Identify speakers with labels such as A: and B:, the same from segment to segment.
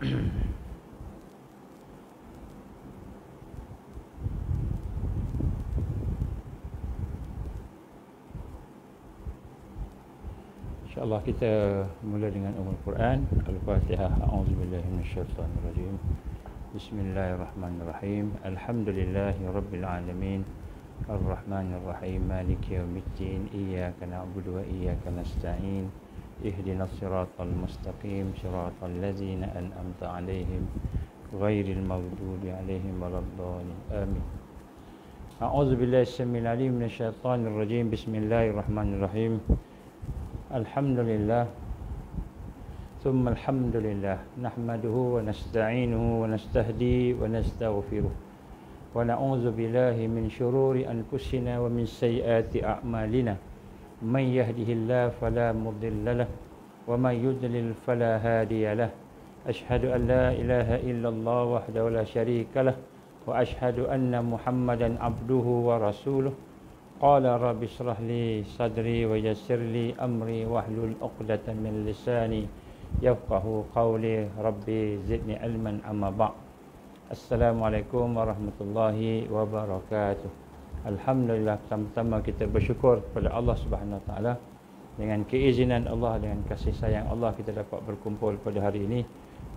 A: InsyaAllah kita mula dengan Ummul Quran. Al-Fatihah. A'udzubillahi minasyaitanirrajim. Bismillahirrahmanirrahim. Alhamdulillahi rabbil alamin. Ar-Rahmanir-Rahim. Maliki yaumiddin. Iyyaka na'budu wa iyyaka nasta'in. Ihdinas siratal mustaqim. Siratal ladzina an'amta 'alaihim ghairil maghdubi 'alaihim waladdallin. Amin. A'udzubillahi samil 'alim minasyaitanir rajim. Bismillahirrahmanirrahim. Alhamdulillah. Thumma alhamdulillah. Nahmaduhu wa nasta'inuhu wa nastahdi wa nastaghfiruh. Wa na'udzu billahi min syururi anfusina wa min sayyiati a'malina. Man yahdihillahu fala mudilla lahu wa man yudlil fala hadiya lahu. Ashhadu an la ilaha illallah wahdahu la syarika lahu wa ashhadu anna Muhammadan abduhu wa rasuluh. Qala rabbi shrah li sadri wa yassir li amri wahlul 'uqdatam min lisani yafqahu qawli. Rabbi zidni ilman amma ba'd. Assalamualaikum warahmatullahi wabarakatuh. Alhamdulillah, pertama-tama kita bersyukur kepada Allah Subhanahu Wa Taala. Dengan keizinan Allah, dengan kasih sayang Allah, kita dapat berkumpul pada hari ini.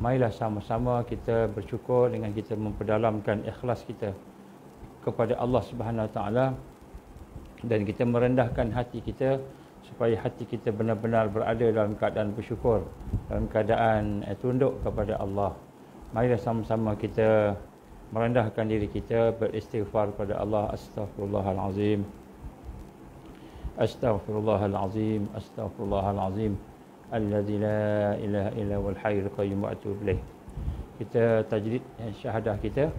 A: Marilah sama-sama kita bersyukur dengan kita memperdalamkan ikhlas kita kepada Allah Subhanahu Wa Taala, dan kita merendahkan hati kita supaya hati kita benar-benar berada dalam keadaan bersyukur, dalam keadaan tunduk kepada Allah. Marilah sama-sama kita merendahkan diri kita, beristighfar kepada Allah. Astaghfirullahalazim. Astaghfirullahalazim. Astaghfirullahalazim. Alladzi la ilaha illa huwal hayyul qayyum wa atubu ilaih. Kita tajdid syahadah kita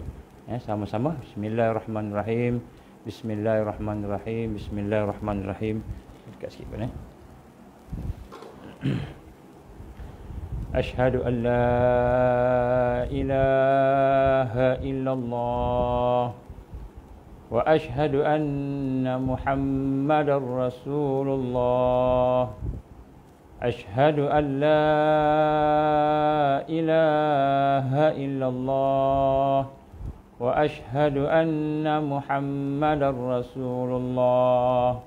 A: sama-sama. Bismillahirrahmanirrahim. Bismillahirrahmanirrahim. Bismillahirrahmanirrahim. Dekat sikit pun Asyhadu an la ilaha illallah wa asyhadu anna Muhammadar Rasulullah. Asyhadu an la ilaha illallah wa asyhadu anna Muhammadar Rasulullah.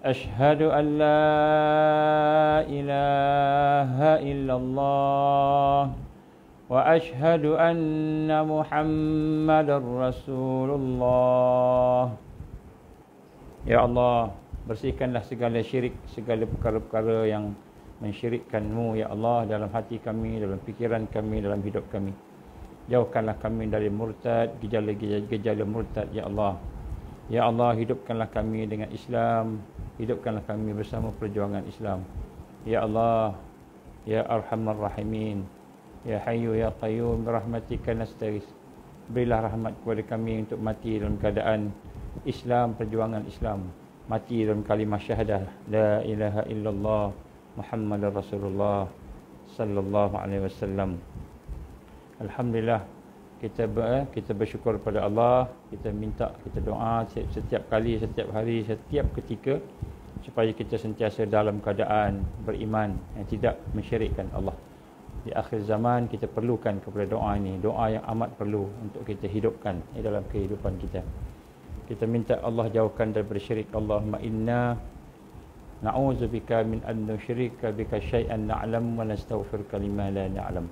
A: Asyhadu an la ilaha illallah wa asyhadu anna Muhammadar Rasulullah. Ya Allah, bersihkanlah segala syirik, segala perkara-perkara yang mensyirikkan-Mu ya Allah dalam hati kami, dalam fikiran kami, dalam hidup kami. Jauhkanlah kami dari murtad, gejala murtad ya Allah. Ya Allah, hidupkanlah kami dengan Islam, hidupkanlah kami bersama perjuangan Islam. Ya Allah, ya Arhamar Rahimin, ya Hayyu ya Qayyum, birahmatika nastaghits. Berilah rahmat kepada kami untuk mati dalam keadaan Islam, perjuangan Islam. Mati dalam kalimah syahadah la ilaha illallah Muhammadar Rasulullah sallallahu alaihi wasallam. Alhamdulillah, kita bersyukur kepada Allah. Kita minta, kita doa setiap kali, setiap hari, setiap ketika, supaya kita sentiasa dalam keadaan beriman yang tidak mensyirikkan Allah. Di akhir zaman kita perlukan kepada doa ini, doa yang amat perlu untuk kita hidupkan dalam kehidupan kita. Kita minta Allah jauhkan daripada syirik. Allahumma inna na'udzubika min an nusyrika bika syai'an na'lam wa nastaghfiruka lima la na'lam.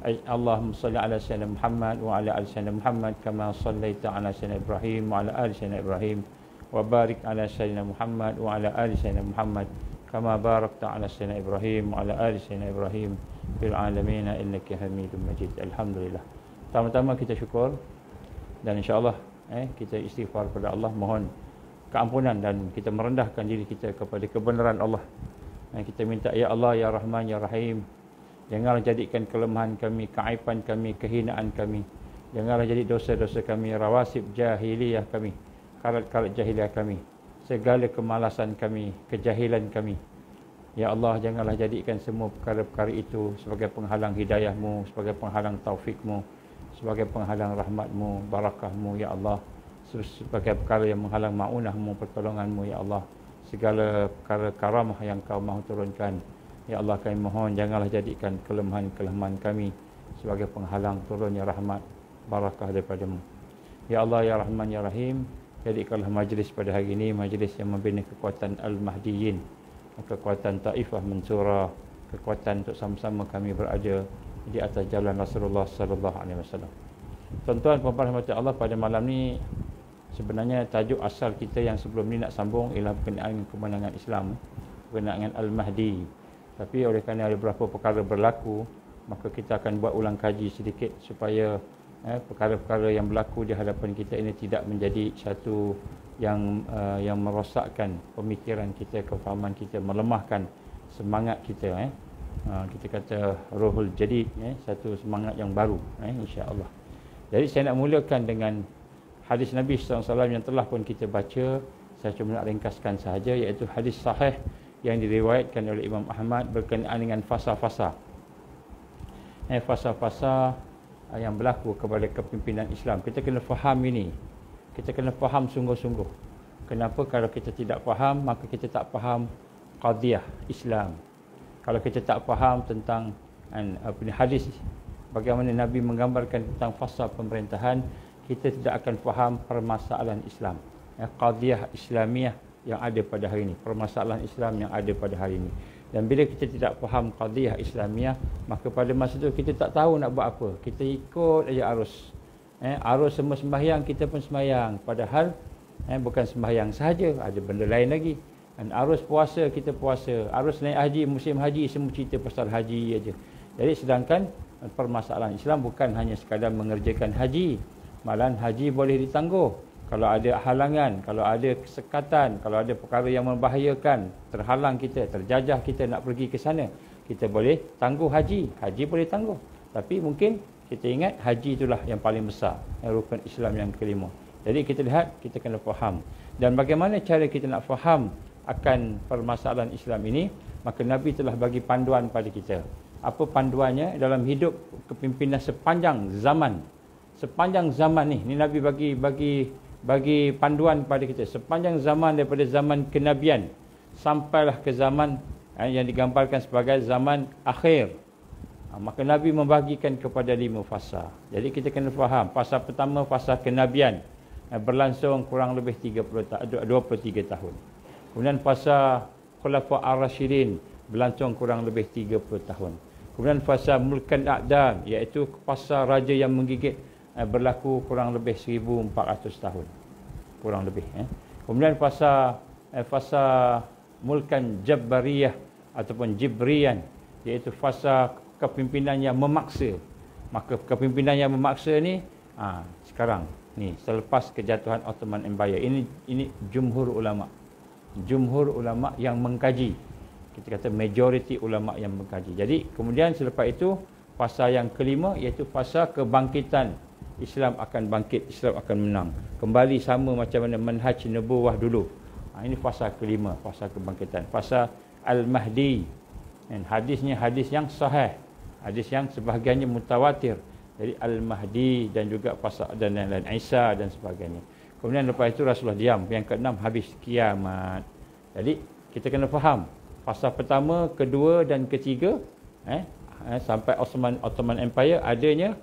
A: Allahumma salli ala sayyidina Muhammad wa ala ali sayyidina Muhammad kama sallaita ala sayyidina Ibrahim wa ala ali sayyidina Ibrahim wa barik ala sayyidina Muhammad wa ala ali sayyidina Muhammad kama barakta ala sayyidina Ibrahim wa ala ali sayyidina Ibrahim fil alamin innaka Hamidum Majid. Alhamdulillah. Pertama-tama kita syukur dan insya-Allah kita istighfar kepada Allah, mohon keampunan, dan kita merendahkan diri kita kepada kebenaran Allah. Kita minta ya Allah ya Rahman ya Rahim, janganlah jadikan kelemahan kami, keaiban kami, kehinaan kami. Janganlah jadi dosa-dosa kami, rawasib jahiliyah kami, karat-karat jahiliyah kami, segala kemalasan kami, kejahilan kami. Ya Allah, janganlah jadikan semua perkara-perkara itu sebagai penghalang hidayah-Mu, sebagai penghalang taufik-Mu, sebagai penghalang rahmat-Mu, barakah-Mu ya Allah, sebagai perkara yang menghalang ma'unah-Mu, pertolongan-Mu ya Allah. Segala perkara karamah yang Kau mahu turunkan Ya Allah, kami mohon janganlah jadikan kelemahan-kelemahan kami sebagai penghalang turunnya rahmat barakah daripada-Mu. Ya Allah, Ya Rahman, Ya Rahim, jadikanlah majlis pada hari ini majlis yang membina kekuatan Al-Mahdiyin, kekuatan Taifah Mansurah, kekuatan untuk sama-sama kami berada di atas jalan Rasulullah sallallahu alaihi wasallam. Tuan-tuan, puan-puan rahmati Allah, pada malam ni sebenarnya tajuk asal kita yang sebelum ni nak sambung ialah berkenaan dengan kemenangan Islam, berkenaan dengan Al-Mahdi. Tapi oleh kerana ada beberapa perkara berlaku, maka kita akan buat ulang kaji sedikit supaya perkara-perkara yang berlaku di hadapan kita ini tidak menjadi satu yang merosakkan pemikiran kita, kefahaman kita, melemahkan semangat kita. Kita kata rohul jadid, satu semangat yang baru, insya-Allah. Jadi saya nak mulakan dengan hadis Nabi SAW yang telah pun kita baca. Saya cuma nak ringkaskan sahaja, iaitu hadis sahih yang diriwayatkan oleh Imam Ahmad berkenaan dengan fasa-fasa. Fasa-fasa yang berlaku kepada kepimpinan Islam. Kita kena faham ini. Kita kena faham sungguh-sungguh. Kenapa? Kalau kita tidak faham, maka kita tak faham qadiyah Islam. Kalau kita tak faham tentang hadis, bagaimana Nabi menggambarkan tentang fasa pemerintahan, kita tidak akan faham permasalahan Islam. Qadiyah Islamiyah yang ada pada hari ini, permasalahan Islam yang ada pada hari ini. Dan bila kita tidak faham qadiyah Islamiyah, maka pada masa itu kita tak tahu nak buat apa. Kita ikut aja arus. Arus semua sembahyang, kita pun sembahyang. Padahal bukan sembahyang sahaja, ada benda lain lagi. Dan arus puasa, kita puasa. Arus naik haji, musim haji, semua cerita pasal haji aja. Jadi sedangkan permasalahan Islam bukan hanya sekadar mengerjakan haji. Malahan haji boleh ditangguh. Kalau ada halangan, kalau ada kesekatan, kalau ada perkara yang membahayakan, terhalang kita, terjajah kita nak pergi ke sana, kita boleh tangguh haji. Haji boleh tangguh. Tapi mungkin kita ingat haji itulah yang paling besar, rukun Islam yang kelima. Jadi kita lihat, kita kena faham. Dan bagaimana cara kita nak faham akan permasalahan Islam ini, maka Nabi telah bagi panduan pada kita. Apa panduannya dalam hidup kepimpinan sepanjang zaman? Sepanjang zaman ni Nabi bagi panduan kepada kita sepanjang zaman, daripada zaman kenabian sampailah ke zaman yang digambarkan sebagai zaman akhir. Maka Nabi membagikan kepada 5 fasa. Jadi kita kena faham, fasa pertama fasa kenabian, berlangsung kurang lebih 23 tahun. Kemudian fasa Khulafa ar-Rasyidin berlangsung kurang lebih 30 tahun. Kemudian fasa Mulkan A'dam, iaitu fasa raja yang menggigit, berlaku kurang lebih 1400 tahun, kurang lebih. Kemudian fasa Mulkan Jabbariyah ataupun Jibrian, iaitu fasa kepimpinan yang memaksa. Maka kepimpinan yang memaksa ni sekarang ni, selepas kejatuhan Ottoman Empire, ini jumhur ulama yang mengkaji. Kita kata majority ulama yang mengkaji. Jadi kemudian selepas itu fasa yang kelima, iaitu fasa kebangkitan. Islam akan bangkit, Islam akan menang. Kembali sama macam mana manhaj nubuwah dulu. Ini fasa kelima, fasa kebangkitan. Fasa Al-Mahdi. Dan hadisnya hadis yang sahih. Hadis yang sebahagiannya mutawatir. Jadi Al-Mahdi dan juga fasa dan lain-lain, Isa dan sebagainya. Kemudian lepas itu Rasulullah diam. Yang keenam, habis kiamat. Jadi kita kena faham. Fasa pertama, kedua dan ketiga, sampai Ottoman Empire, adanya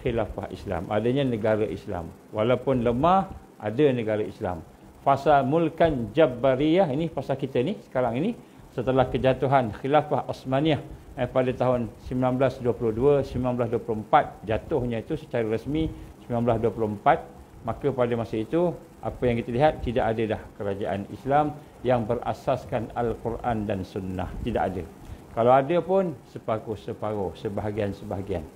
A: khilafah Islam, adanya negara Islam. Walaupun lemah, ada negara Islam. Fasa Mulkan Jabbariyah, ini fasa kita ni sekarang ini, setelah kejatuhan khilafah Osmaniyah pada tahun 1922, 1924, jatuhnya itu secara rasmi 1924. Maka pada masa itu, apa yang kita lihat, tidak ada dah kerajaan Islam yang berasaskan Al-Quran dan Sunnah. Tidak ada. Kalau ada pun separuh-separuh, sebahagian-sebahagian.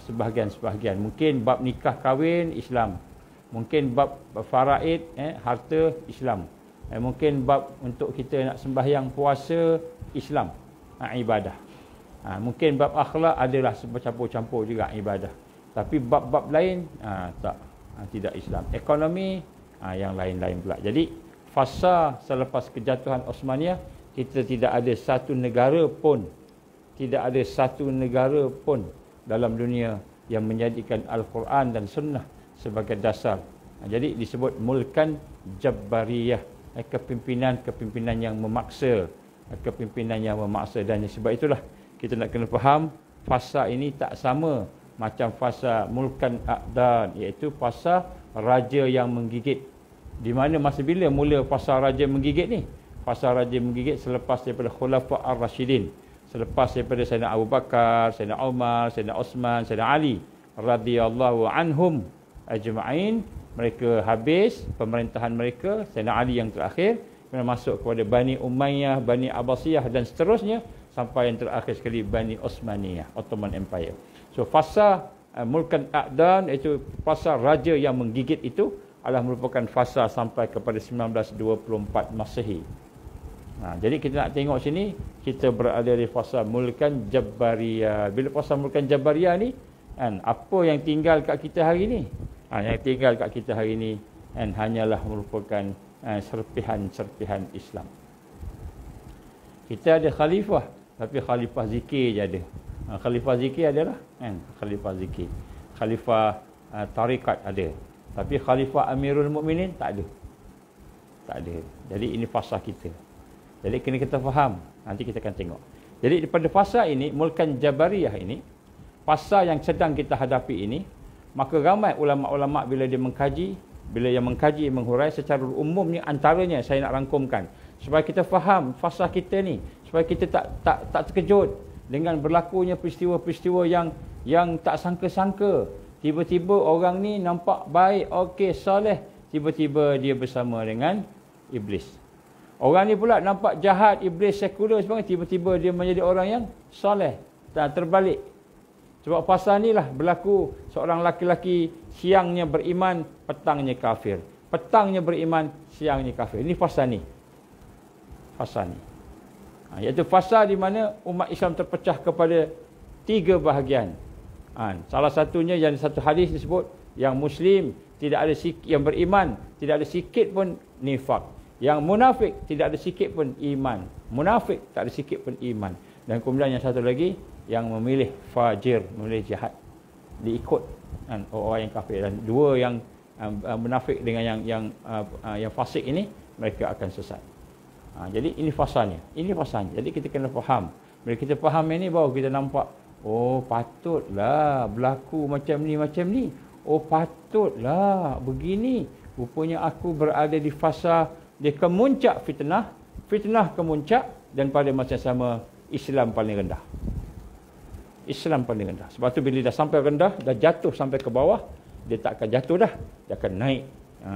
A: Sebahagian-sebahagian. Mungkin bab nikah kahwin Islam. Mungkin bab faraid, harta Islam. Mungkin bab untuk kita nak sembahyang puasa Islam, ibadah. Mungkin bab akhlak adalah bercampur-campur juga ibadah. Tapi bab-bab lain tidak Islam. Ekonomi yang lain-lain pula. Jadi fasa selepas kejatuhan Osmaniyah, kita tidak ada satu negara pun, dalam dunia yang menjadikan Al-Quran dan Sunnah sebagai dasar. Jadi disebut Mulkan Jabbariyah, kepimpinan yang memaksa. kepimpinan yang memaksa. Dan sebab itulah kita nak kena faham fasa ini tak sama macam fasa mulkan aqdan, iaitu fasa raja yang menggigit. Di mana masa bila mula fasa raja menggigit ni? Fasa raja menggigit selepas daripada Khulafa ar-Rashidin, selepas daripada Sayyidina Abu Bakar, Sayyidina Umar, Sayyidina Osman, Sayyidina Ali radhiyallahu anhum ajma'in. Mereka habis pemerintahan mereka, Sayyidina Ali yang terakhir, kemudian masuk kepada Bani Umayyah, Bani Abbasiyah dan seterusnya sampai yang terakhir sekali Bani Osmaniyah, Ottoman Empire. So fasa mulkan aqdan, iaitu fasa raja yang menggigit itu adalah merupakan fasa sampai kepada 1924 Masehi. Jadi kita nak tengok sini, kita berada di fasa mulkan Jabariyah. Bila fasa mulkan Jabariyah ni, apa yang tinggal kat kita hari ni? Yang tinggal kat kita hari ni hanyalah merupakan serpihan-serpihan Islam. Kita ada khalifah, tapi khalifah zikir je ada. Khalifah zikir adalah khalifah zikir. Khalifah tarikat ada. Tapi khalifah Amirul Mukminin tak ada. Tak ada. Jadi ini fasa kita. Jadi kena kita faham. Nanti kita akan tengok. Jadi daripada fasa ini, mulkan Jabariyah ini, fasa yang sedang kita hadapi ini, maka ramai ulama-ulama bila dia mengkaji, menghurai secara umum ni, antaranya saya nak rangkumkan supaya kita faham fasa kita ni, supaya kita tak terkejut dengan berlakunya peristiwa-peristiwa yang tak sangka-sangka. Tiba-tiba orang ni nampak baik, okey, soleh, tiba-tiba dia bersama dengan iblis. Orang ni pula nampak jahat, iblis, sekular sebagainya, tiba-tiba dia menjadi orang yang soleh. Terbalik. Sebab fasa ni lah berlaku seorang laki-laki siangnya beriman, petangnya kafir. Petangnya beriman, siangnya kafir. Ini fasa ni. Fasa ni. Iaitu fasa di mana umat Islam terpecah kepada 3 bahagian. Salah satunya yang satu hadis disebut, yang Muslim tidak ada yang beriman, tidak ada sikit pun nifak. Yang munafik tidak ada sikit pun iman. Munafik tak ada sikit pun iman. Dan kemudian yang satu lagi, yang memilih fajir, memilih jahat, diikut orang yang kafir. Dan 2 yang munafik dengan yang fasik ini, mereka akan sesat. Jadi ini fasanya. Ini fasanya. Jadi kita kena faham. Bila kita faham ini, baru kita nampak, oh patutlah berlaku macam ni. Oh patutlah begini. Rupanya aku berada di fasa dia kemuncak fitnah. Fitnah kemuncak, dan pada masa sama Islam paling rendah. Islam paling rendah. Sebab tu bila dah sampai rendah, dah jatuh sampai ke bawah, dia tak akan jatuh dah. Dia akan naik.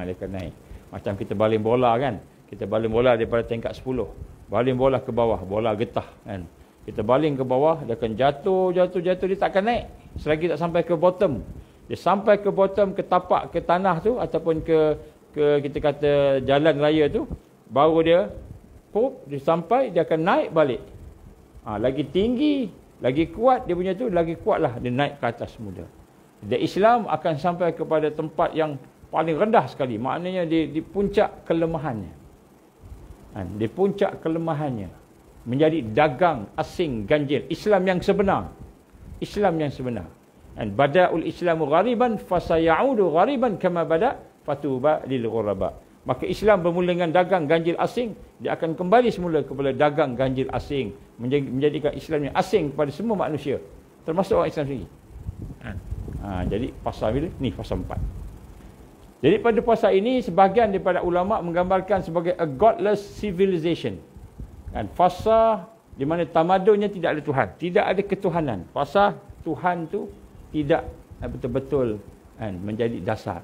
A: Dia akan naik. Macam kita baling bola kan. Kita baling bola daripada tingkat 10. Baling bola ke bawah, bola getah kan. Kita baling ke bawah, dia akan jatuh, dia tak akan naik. Selagi tak sampai ke bottom. Dia sampai ke bottom, ke tapak, ke tanah tu, ataupun ke kita kata jalan raya tu, baru dia sampai, dia akan naik balik. Lagi tinggi, lagi kuat dia punya tu, lagi kuatlah dia naik ke atas semula. Dan Islam akan sampai kepada tempat yang paling rendah sekali. Maknanya di puncak kelemahannya. Di puncak kelemahannya. Menjadi dagang asing ganjil. Islam yang sebenar. Islam yang sebenar. Bada'ul Islamu ghariban fasayaudu ghariban kama bada' fatuba lil ghuraba. Maka Islam bermula dengan dagang ganjil asing, dia akan kembali semula kepada dagang ganjil asing, menjadikan Islam yang asing kepada semua manusia, termasuk orang Islam sendiri. Jadi fasa bila ni fasa 4. Jadi pada fasa ini sebahagian daripada ulama menggambarkan sebagai a godless civilization. Fasa di mana tamadunnya tidak ada Tuhan, tidak ada ketuhanan. Fasa Tuhan tu tidak betul-betul menjadi dasar.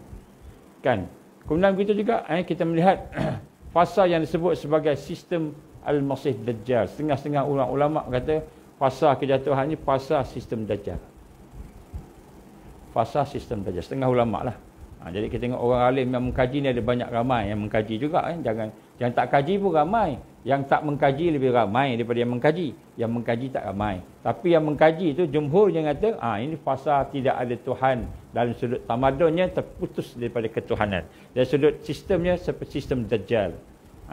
A: Kemudian begitu juga kita melihat fasa yang disebut sebagai sistem Al-Masih Dajjal. Setengah-setengah ulama kata fasa kejatuhan ini fasa sistem Dajjal. Fasa sistem Dajjal. Setengah ulama lah. Jadi kita tengok orang alim yang mengkaji ni ada banyak ramai yang mengkaji juga. Jangan yang tak kaji pun ramai. Yang tak mengkaji lebih ramai daripada yang mengkaji. Yang mengkaji tak ramai. Tapi yang mengkaji itu jumhur yang kata ini fasa tidak ada Tuhan. Dalam sudut tamadunnya terputus daripada ketuhanan. Dari sudut sistemnya seperti sistem Dajjal.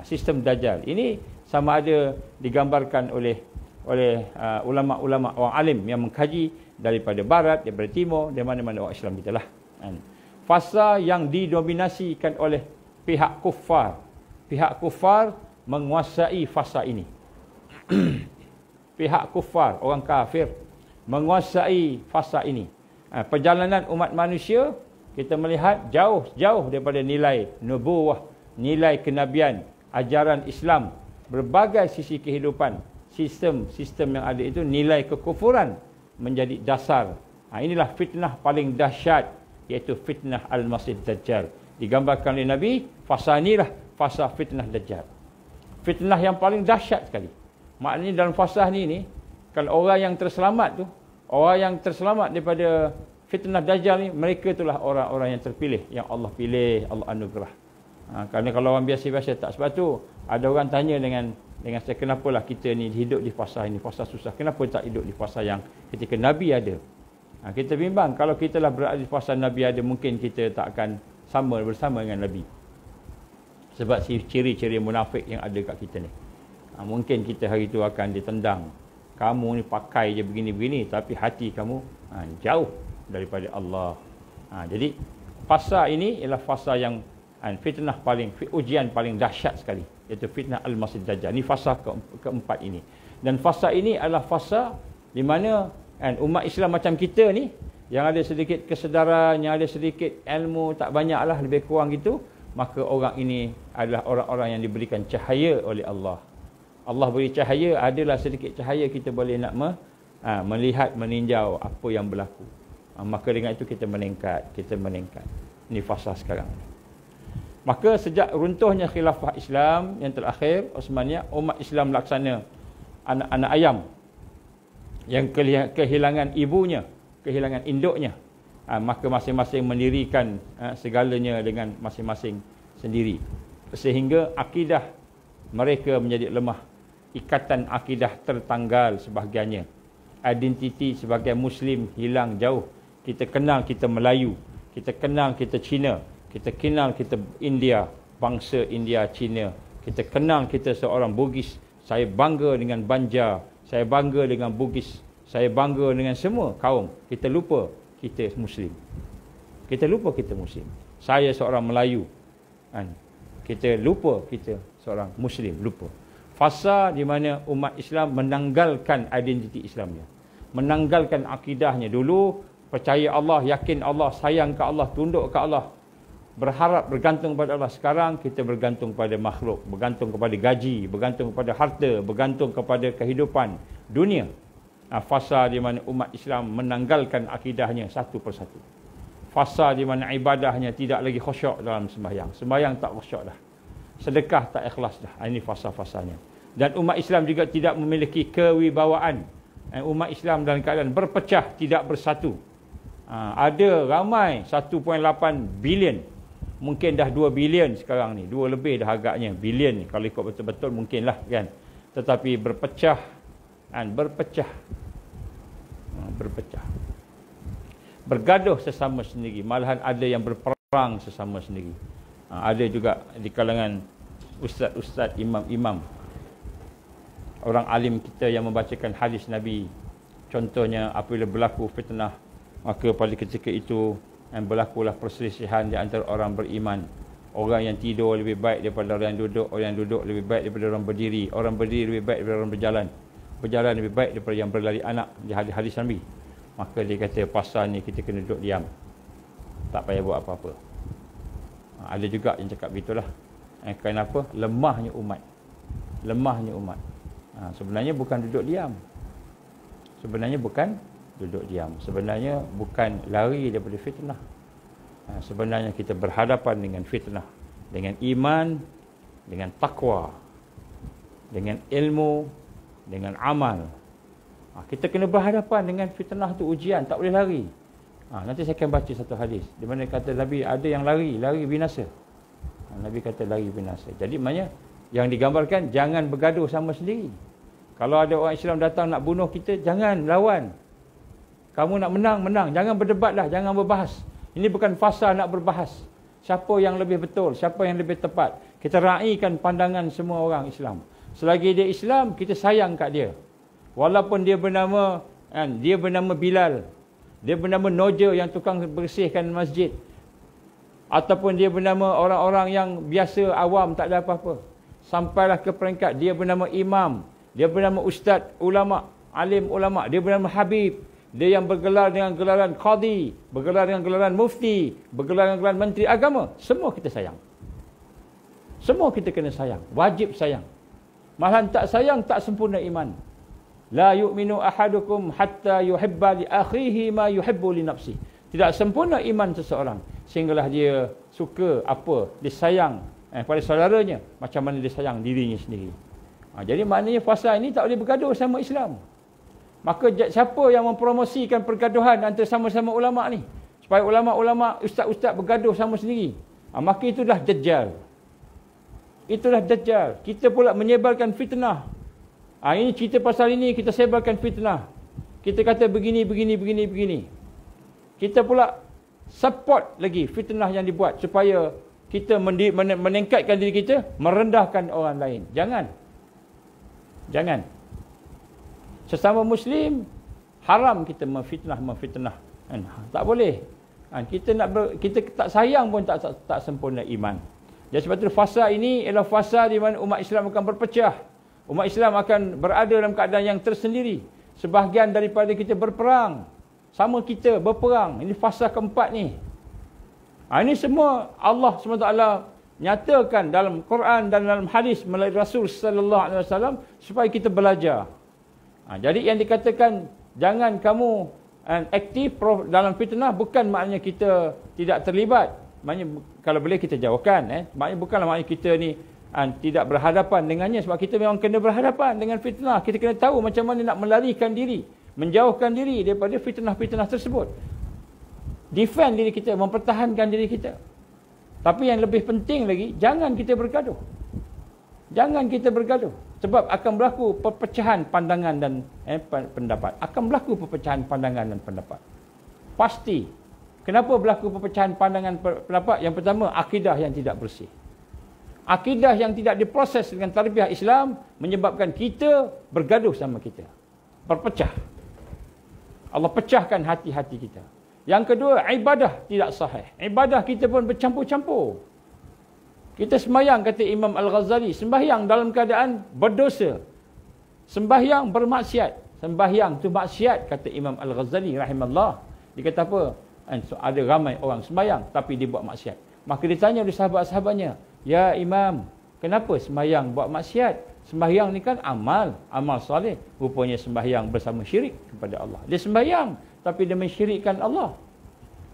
A: Sistem Dajjal. Ini sama ada digambarkan oleh ulama-ulama orang alim yang mengkaji daripada barat, daripada timur, dari mana-mana orang Islam kita lah. Fasa yang didominasikan oleh pihak kufar. Pihak kufar menguasai fasa ini. pihak kufar, orang kafir menguasai fasa ini. Perjalanan umat manusia, kita melihat jauh daripada nilai nubuwah, nilai kenabian, ajaran Islam, berbagai sisi kehidupan, sistem yang ada itu, nilai kekufuran menjadi dasar. Inilah fitnah paling dahsyat, iaitu fitnah Al-Masih Dajjal. Digambarkan oleh Nabi, fasa inilah fasa fitnah Dajjal. Fitnah yang paling dahsyat sekali. Maknanya dalam fasa ni, kalau orang yang terselamat tu, orang yang terselamat daripada fitnah Dajjal ni, mereka itulah orang-orang yang terpilih, yang Allah pilih, Allah anugerah. Kerana kalau orang biasa-biasa tak. Sebab tu ada orang tanya dengan saya, kenapalah kita ni hidup di fasa ini, fasa susah, kenapa tak hidup di fasa yang ketika Nabi ada? Kita bimbang, kalau kita lah berada di fasa Nabi ada, mungkin kita tak akan bersama dengan Nabi. Sebab ciri-ciri munafik yang ada kat kita ni. Mungkin kita hari itu akan ditendang. Kamu ni pakai je begini-begini, tapi hati kamu jauh daripada Allah. Jadi fasa ini ialah fasa yang fitnah ujian paling dahsyat sekali, iaitu fitnah Al-Masih Dajjal. Ini fasa keempat ini. Dan fasa ini adalah fasa di mana umat Islam macam kita ni, yang ada sedikit kesedaran, yang ada sedikit ilmu, tak banyak lah, lebih kurang gitu, maka orang ini adalah orang-orang yang diberikan cahaya oleh Allah. Allah beri cahaya, adalah sedikit cahaya kita boleh nak melihat, meninjau apa yang berlaku. Maka dengan itu kita meningkat. Ini fasa sekarang. Maka sejak runtuhnya khilafah Islam yang terakhir, Osmaniyah, umat Islam laksana anak ayam yang kehilangan ibunya, kehilangan induknya. Maka masing-masing mendirikan segalanya dengan masing-masing sendiri. Sehingga akidah mereka menjadi lemah. Ikatan akidah tertanggal sebahagiannya. Identiti sebagai Muslim hilang jauh. Kita kenal kita Melayu, kita kenal kita Cina, kita kenal kita India, bangsa India, Cina. Kita kenal kita seorang Bugis. Saya bangga dengan Banjar, saya bangga dengan Bugis, saya bangga dengan semua kaum. Kita lupa kita Muslim. Kita lupa kita Muslim. Saya seorang Melayu. Kita lupa kita seorang Muslim, lupa. Fasa di mana umat Islam menanggalkan identiti Islamnya, menanggalkan akidahnya. Dulu percaya Allah, yakin Allah, sayang ke Allah, tunduk ke Allah, berharap, bergantung pada Allah. Sekarang kita bergantung pada makhluk, bergantung kepada gaji, bergantung kepada harta, bergantung kepada kehidupan dunia. Fasa di mana umat Islam menanggalkan akidahnya satu persatu. Fasa di mana ibadahnya tidak lagi khusyuk dalam sembahyang. Sembahyang tak khusyuk dah. Sedekah tak ikhlas dah. Ini fasa-fasanya. Dan umat Islam juga tidak memiliki kewibawaan. Umat Islam dalam keadaan berpecah, tidak bersatu. Ada ramai 1.8 bilion. Mungkin dah 2 bilion sekarang ni. 2 lebih dah agaknya bilion ni. Kalau ikut betul-betul mungkinlah kan. Tetapi berpecah. Berpecah. Bergaduh sesama sendiri. Malahan ada yang berperang sesama sendiri. Ada juga di kalangan ustaz-ustaz, imam-imam, orang alim kita yang membacakan hadis Nabi. Contohnya apabila berlaku fitnah, maka pada ketika itu berlakulah perselisihan di antara orang beriman. Orang yang tidur lebih baik daripada orang yang duduk, orang yang duduk lebih baik daripada orang berdiri, orang berdiri lebih baik daripada orang berjalan, berjalan lebih baik daripada yang berlari anak, di hadis Nabi. Maka dia kata pasal ni kita kena duduk diam, tak payah buat apa-apa. Ada juga yang cakap begitulah. Kenapa? Lemahnya umat. Lemahnya umat. Sebenarnya bukan duduk diam. Sebenarnya bukan duduk diam. Sebenarnya bukan lari daripada fitnah. Sebenarnya kita berhadapan dengan fitnah. Dengan iman, dengan takwa, dengan ilmu, dengan amal. Kita kena berhadapan dengan fitnah tu, ujian. Tak boleh lari. Nanti saya akan baca satu hadis di mana kata Nabi ada yang lari binasa. Nabi kata lari binasa. Jadi maknanya yang digambarkan jangan bergaduh sama sendiri. Kalau ada orang Islam datang nak bunuh kita, jangan lawan. Kamu nak menang, jangan berdebatlah, jangan berbahas. Ini bukan fasa nak berbahas. Siapa yang lebih betul, siapa yang lebih tepat. Kita raikan pandangan semua orang Islam. Selagi dia Islam, kita sayang kat dia. Walaupun dia bernama Bilal, dia bernama Noja yang tukang bersihkan masjid, ataupun dia bernama orang-orang yang biasa awam tak ada apa-apa, sampailah ke peringkat dia bernama imam dia bernama ustaz, ulama, alim ulama, dia bernama habib, dia yang bergelar dengan gelaran qadi, bergelar dengan gelaran mufti, bergelar dengan gelaran menteri agama, semua kita sayang. Semua kita kena sayang, wajib sayang. Malahan tak sayang tak sempurna iman. La yu'minu ahadukum hatta yuhibba li akhihi ma yuhibbu li nafsi. Tidak sempurna iman seseorang sehinggalah dia suka apa, dia sayang pada saudaranya macam mana dia sayang dirinya sendiri. Jadi maknanya fasa ini tak boleh bergaduh sama Islam. Maka siapa yang mempromosikan pergaduhan antara sama-sama ulama ni, supaya ulama-ulama, ustaz-ustaz bergaduh sama sendiri, maka itulah Dajjal. Itulah Dajjal. Kita pula menyebarkan fitnah. Ini cerita pasal ini, kita sebarkan fitnah. Kita kata begini. Kita pula support lagi fitnah yang dibuat supaya kita meningkatkan diri kita, merendahkan orang lain. Jangan. Sesama Muslim, haram kita memfitnah. Tak boleh. Kita tak sayang pun tak sempurna iman. Jadi sebab itu fasa ini ialah fasa di mana umat Islam akan berpecah. Umat Islam akan berada dalam keadaan yang tersendiri. Sebahagian daripada kita berperang. Sama kita berperang. Ini fasa keempat ni. Ini semua Allah SWT nyatakan dalam Quran dan dalam hadis melalui Rasul sallallahu alaihi wasallam supaya kita belajar. Jadi yang dikatakan jangan kamu aktif dalam fitnah bukan maknanya kita tidak terlibat. Maknanya kalau boleh kita jauhkan. Maknanya bukanlah maknanya kita ni tidak berhadapan dengannya, sebab kita memang kena berhadapan dengan fitnah. Kita kena tahu macam mana nak melarikan diri, menjauhkan diri daripada fitnah-fitnah tersebut. Defend diri kita, mempertahankan diri kita. Tapi yang lebih penting lagi, jangan kita bergaduh. Jangan kita bergaduh. Sebab akan berlaku perpecahan pandangan dan pendapat. Akan berlaku perpecahan pandangan dan pendapat. Pasti. Kenapa berlaku perpecahan pandangan pendapat? Yang pertama, akidah yang tidak bersih. Akidah yang tidak diproses dengan tarbiyah Islam menyebabkan kita bergaduh sama kita. Berpecah. Allah pecahkan hati-hati kita. Yang kedua, ibadah tidak sahih. Ibadah kita pun bercampur-campur. Kita sembahyang, kata Imam Al-Ghazali, sembahyang dalam keadaan berdosa. Sembahyang bermaksiat. Sembahyang tu maksiat, kata Imam Al-Ghazali rahimahullah. Dia kata apa? Ada ramai orang sembahyang tapi dia buat maksiat. Maka dia tanya oleh sahabat-sahabatnya, "Ya Imam, kenapa sembahyang buat maksiat? Sembahyang ni kan amal soleh. Rupanya sembahyang bersama syirik kepada Allah." Dia sembahyang tapi dia mensyirikkan Allah.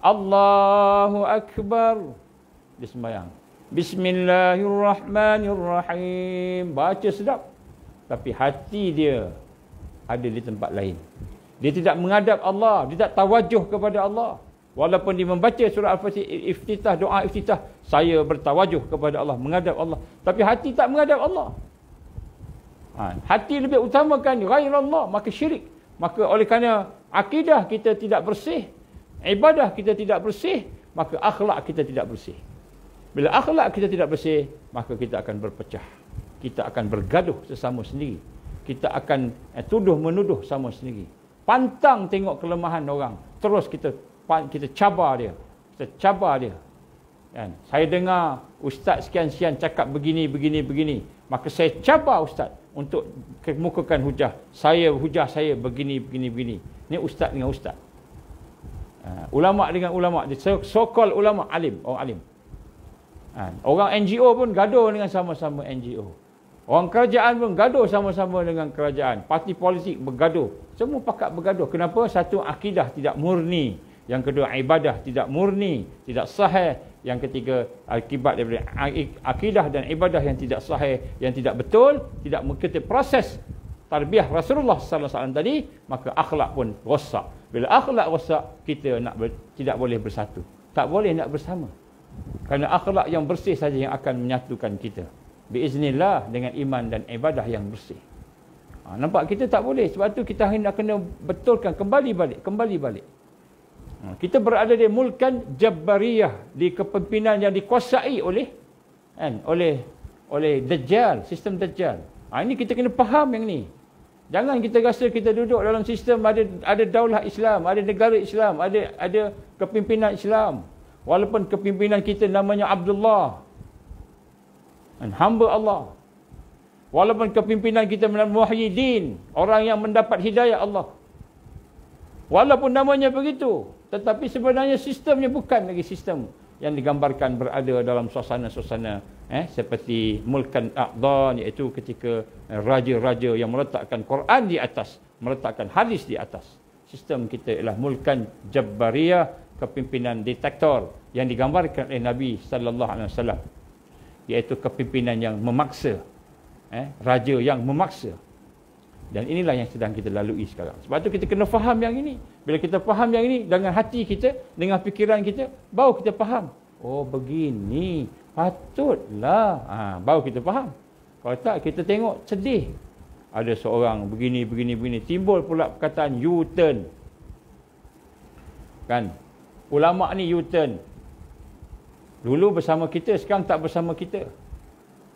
A: Allahu Akbar. Dia sembahyang. Bismillahirrahmanirrahim. Baca sedap. Tapi hati dia ada di tempat lain. Dia tidak menghadap Allah. Dia tak tawajuh kepada Allah. Walaupun dia membaca surah Al-Fatihah, iftitah, doa iftitah, saya bertawajuh kepada Allah, menghadap Allah. Tapi hati tak menghadap Allah. Hati lebih utamakan ghairallah, maka syirik. Maka oleh kerana akidah kita tidak bersih, ibadah kita tidak bersih, maka akhlak kita tidak bersih. Bila akhlak kita tidak bersih, maka kita akan berpecah. Kita akan bergaduh sesama sendiri. Kita akan tuduh-menuduh sama sendiri. Pantang tengok kelemahan orang. Terus kita cabar dia. Kita cabar dia. Saya dengar ustaz sekian-sekian cakap begini. Maka saya cabar ustaz untuk kemukakan hujah. Hujah saya begini. Ini ustaz dengan ustaz. Ulama dengan ulama. So-called ulama, alim. Orang alim. Orang NGO pun gaduh dengan sama-sama NGO. Orang kerajaan pun gaduh sama-sama dengan kerajaan. Parti politik bergaduh. Semua pakat bergaduh. Kenapa? Satu, akidah tidak murni. Yang kedua, ibadah tidak murni, tidak sahih. Yang ketiga, akibat daripada akidah dan ibadah yang tidak sahih, yang tidak betul, tidak mengikuti proses tarbiyah Rasulullah sallallahu alaihi wasallam tadi, maka akhlak pun rosak. Bila akhlak rosak, kita tidak boleh bersatu. Tak boleh nak bersama. Kerana akhlak yang bersih saja yang akan menyatukan kita. Biiznillah, dengan iman dan ibadah yang bersih. Nampak kita tak boleh. Sebab tu kita hendak kena betulkan kembali balik. Kita berada di mulkan Jabbariyah, di kepimpinan yang dikuasai oleh Dajjal, sistem Dajjal. Ini kita kena faham yang ni. Jangan kita rasa kita duduk dalam sistem ada daulah Islam, ada negara Islam, ada kepimpinan Islam. Walaupun kepimpinan kita namanya Abdullah, hamba Allah. Walaupun kepimpinan kita muwahhidin, orang yang mendapat hidayah Allah. Walaupun namanya begitu, tetapi sebenarnya sistemnya bukan lagi sistem yang digambarkan berada dalam suasana-suasana seperti mulkan a'dhan, iaitu ketika raja-raja yang meletakkan Quran di atas, meletakkan hadis di atas. Sistem kita ialah mulkan jabbariyah, kepimpinan diktator yang digambarkan oleh Nabi sallallahu alaihi wasallam, iaitu kepimpinan yang memaksa, raja yang memaksa. Dan inilah yang sedang kita lalui sekarang. Sebab tu kita kena faham yang ini. Bila kita faham yang ini dengan hati kita, dengan fikiran kita, baru kita faham. Oh begini, patutlah. Baru kita faham. Kalau tak, kita tengok sedih. Ada seorang begini. Timbul pula perkataan U-turn. Kan? Ulama ni U-turn. Dulu bersama kita, sekarang tak bersama kita.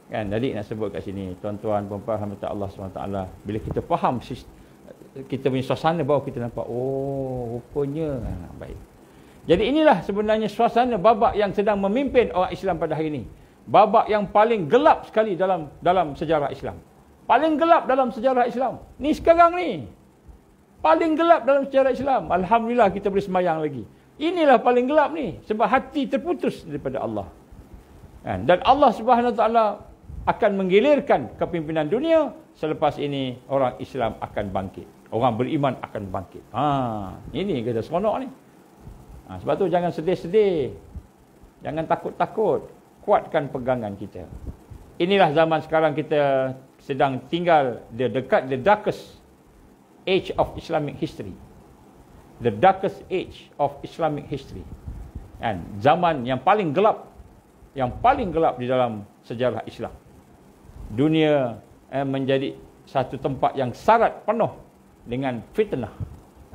A: Kan, jadi nak sebut kat sini, tuan-tuan, puan-puan, rahmat Allah SWT, bila kita faham kita punya suasana, baru kita nampak, oh, rupanya, baik. Jadi inilah sebenarnya suasana babak yang sedang memimpin orang Islam pada hari ini. Babak yang paling gelap sekali dalam sejarah Islam. Paling gelap dalam sejarah Islam. Ni sekarang ni. Paling gelap dalam sejarah Islam. Alhamdulillah kita boleh sembahyang lagi. Inilah paling gelap ni. Sebab hati terputus daripada Allah. Dan Allah Subhanahu Wa Taala akan menggilirkan kepimpinan dunia. Selepas ini orang Islam akan bangkit. Orang beriman akan bangkit. Ini kita seronok ni. Sebab tu jangan sedih-sedih. Jangan takut-takut. Kuatkan pegangan kita. Inilah zaman sekarang kita sedang tinggal dekat the darkest age of Islamic history. The darkest age of Islamic history. Zaman yang paling gelap. Yang paling gelap di dalam sejarah Islam. Dunia menjadi satu tempat yang syarat penuh dengan fitnah.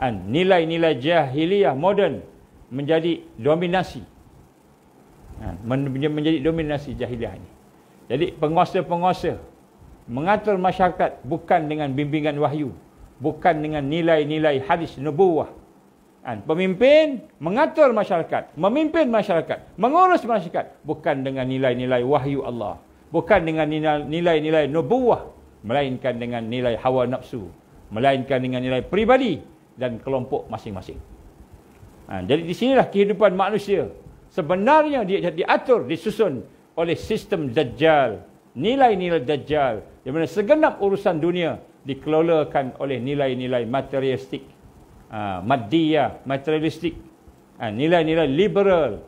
A: Nilai-nilai jahiliyah moden menjadi dominasi. Menjadi dominasi jahiliyah ini. Jadi penguasa-penguasa mengatur masyarakat bukan dengan bimbingan wahyu, bukan dengan nilai-nilai hadis nubuwah. Pemimpin mengatur masyarakat, memimpin masyarakat, mengurus masyarakat bukan dengan nilai-nilai wahyu Allah, bukan dengan nilai-nilai nubuwah, melainkan dengan nilai hawa nafsu, melainkan dengan nilai pribadi dan kelompok masing-masing. Jadi di sinilah kehidupan manusia sebenarnya diatur, disusun oleh sistem Dajjal, nilai-nilai Dajjal, di mana segenap urusan dunia dikelolakan oleh nilai-nilai materialistik, maddiyah, materialistik, nilai-nilai liberal,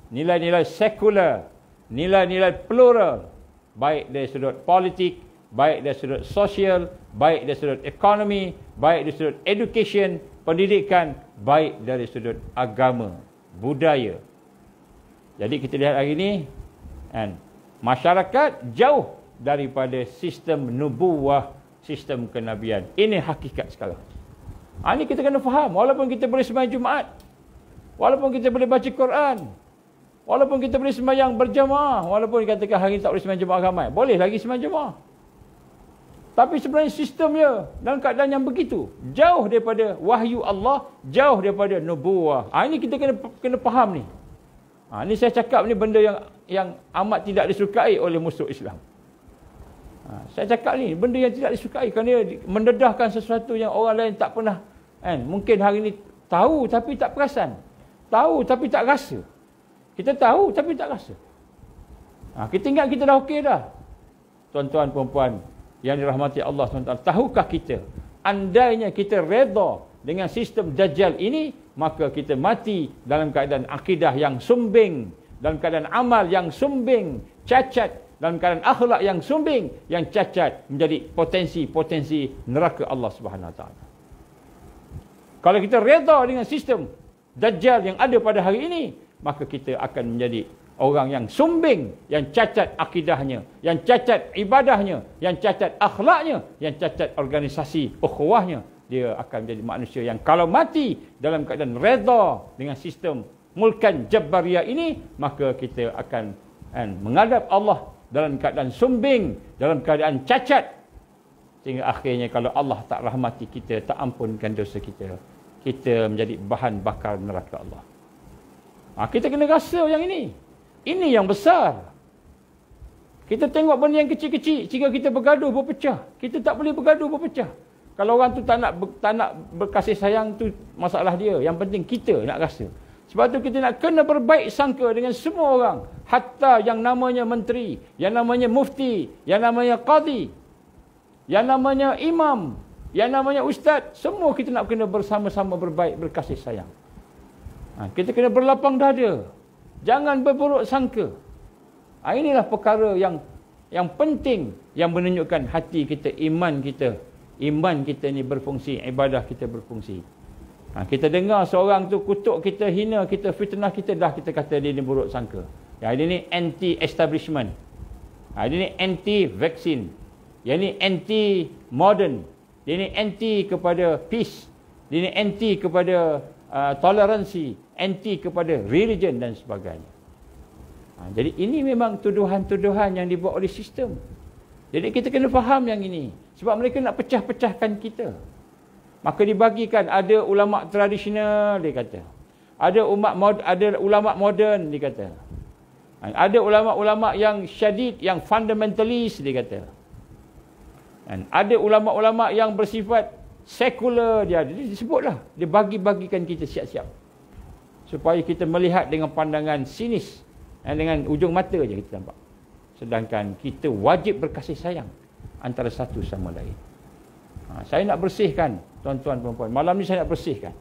A: nilai-nilai sekular, nilai-nilai plural, baik dari sudut politik, baik dari sudut sosial, baik dari sudut ekonomi, baik dari sudut education, pendidikan, baik dari sudut agama, budaya. Jadi kita lihat hari ini, masyarakat jauh daripada sistem nubuwah, sistem kenabian. Ini hakikat sekarang. Ini kita kena faham. Walaupun kita boleh sembahyang Jumaat, walaupun kita boleh baca Quran, walaupun kita boleh sembahyang berjamaah, walaupun katakan hari ini tak boleh sembahyang Jumaat ramai, boleh lagi sembahyang Jumaat. Tapi sebenarnya sistemnya dalam keadaan yang begitu, jauh daripada wahyu Allah, jauh daripada nubuwah. Ini kita kena faham ni. Ini saya cakap ni benda yang amat tidak disukai oleh musuh Islam. Saya cakap ni benda yang tidak disukai kerana mendedahkan sesuatu yang orang lain tak pernah, mungkin hari ni tahu tapi tak perasan, tahu tapi tak rasa. Kita tahu tapi tak rasa. Kita ingat kita dah okey dah. Tuan-tuan puan-puan yang dirahmati Allah SWT, tahukah kita andainya kita redha dengan sistem Dajjal ini, maka kita mati dalam keadaan akidah yang sumbing, dalam keadaan amal yang sumbing, cacat, dalam keadaan akhlak yang sumbing, yang cacat, menjadi potensi-potensi neraka Allah Subhanahu Wa Taala. Kalau kita redha dengan sistem Dajjal yang ada pada hari ini, maka kita akan menjadi orang yang sumbing, yang cacat akidahnya, yang cacat ibadahnya, yang cacat akhlaknya, yang cacat organisasi ukhuwahnya. Dia akan menjadi manusia yang kalau mati dalam keadaan redha dengan sistem mulkan jabbariyah ini, maka kita akan menghadap Allah dalam keadaan sumbing, dalam keadaan cacat. Sehingga akhirnya kalau Allah tak rahmati kita, tak ampunkan dosa kita, kita menjadi bahan bakar neraka Allah. Kita kena rasa yang ini. Ini yang besar. Kita tengok benda yang kecil-kecil sehingga kita bergaduh, berpecah. Kita tak boleh bergaduh, berpecah. Kalau orang tu tak nak berkasih sayang tu masalah dia. Yang penting kita nak rasa. Sebab tu kita nak kena berbaik sangka dengan semua orang. Hatta yang namanya menteri, yang namanya mufti, yang namanya qadi, yang namanya imam, yang namanya ustaz. Semua kita nak kena bersama-sama berbaik, berkasih sayang. Kita kena berlapang dada. Jangan berburuk sangka. Inilah perkara yang penting yang menunjukkan hati kita, iman kita. Iman kita ni berfungsi, ibadah kita berfungsi. Kita dengar seorang tu kutuk kita, hina kita, fitnah kita, dah kita kata dia ni buruk sangka. Dia ni anti-establishment. Dia ni anti-vaksin. Dia ni anti-modern. Dia ni anti kepada peace. Dia ni anti kepada toleransi. Anti kepada religion dan sebagainya. Jadi ini memang tuduhan-tuduhan yang dibuat oleh sistem. Jadi kita kena faham yang ini. Sebab mereka nak pecah-pecahkan kita. Maka dibagikan, ada ulama tradisional, dia kata. Ada ulama moden, dia kata. Ada ulama-ulama yang syadid, yang fundamentalist, dia kata. Ada ulama-ulama yang bersifat sekular, dia disebutlah. Dia bagi-bagikan kita siap-siap. Supaya kita melihat dengan pandangan sinis. Dengan ujung mata je kita nampak. Sedangkan kita wajib berkasih sayang antara satu sama lain. Saya nak bersihkan, tuan-tuan perempuan. Malam ni saya nak bersihkan.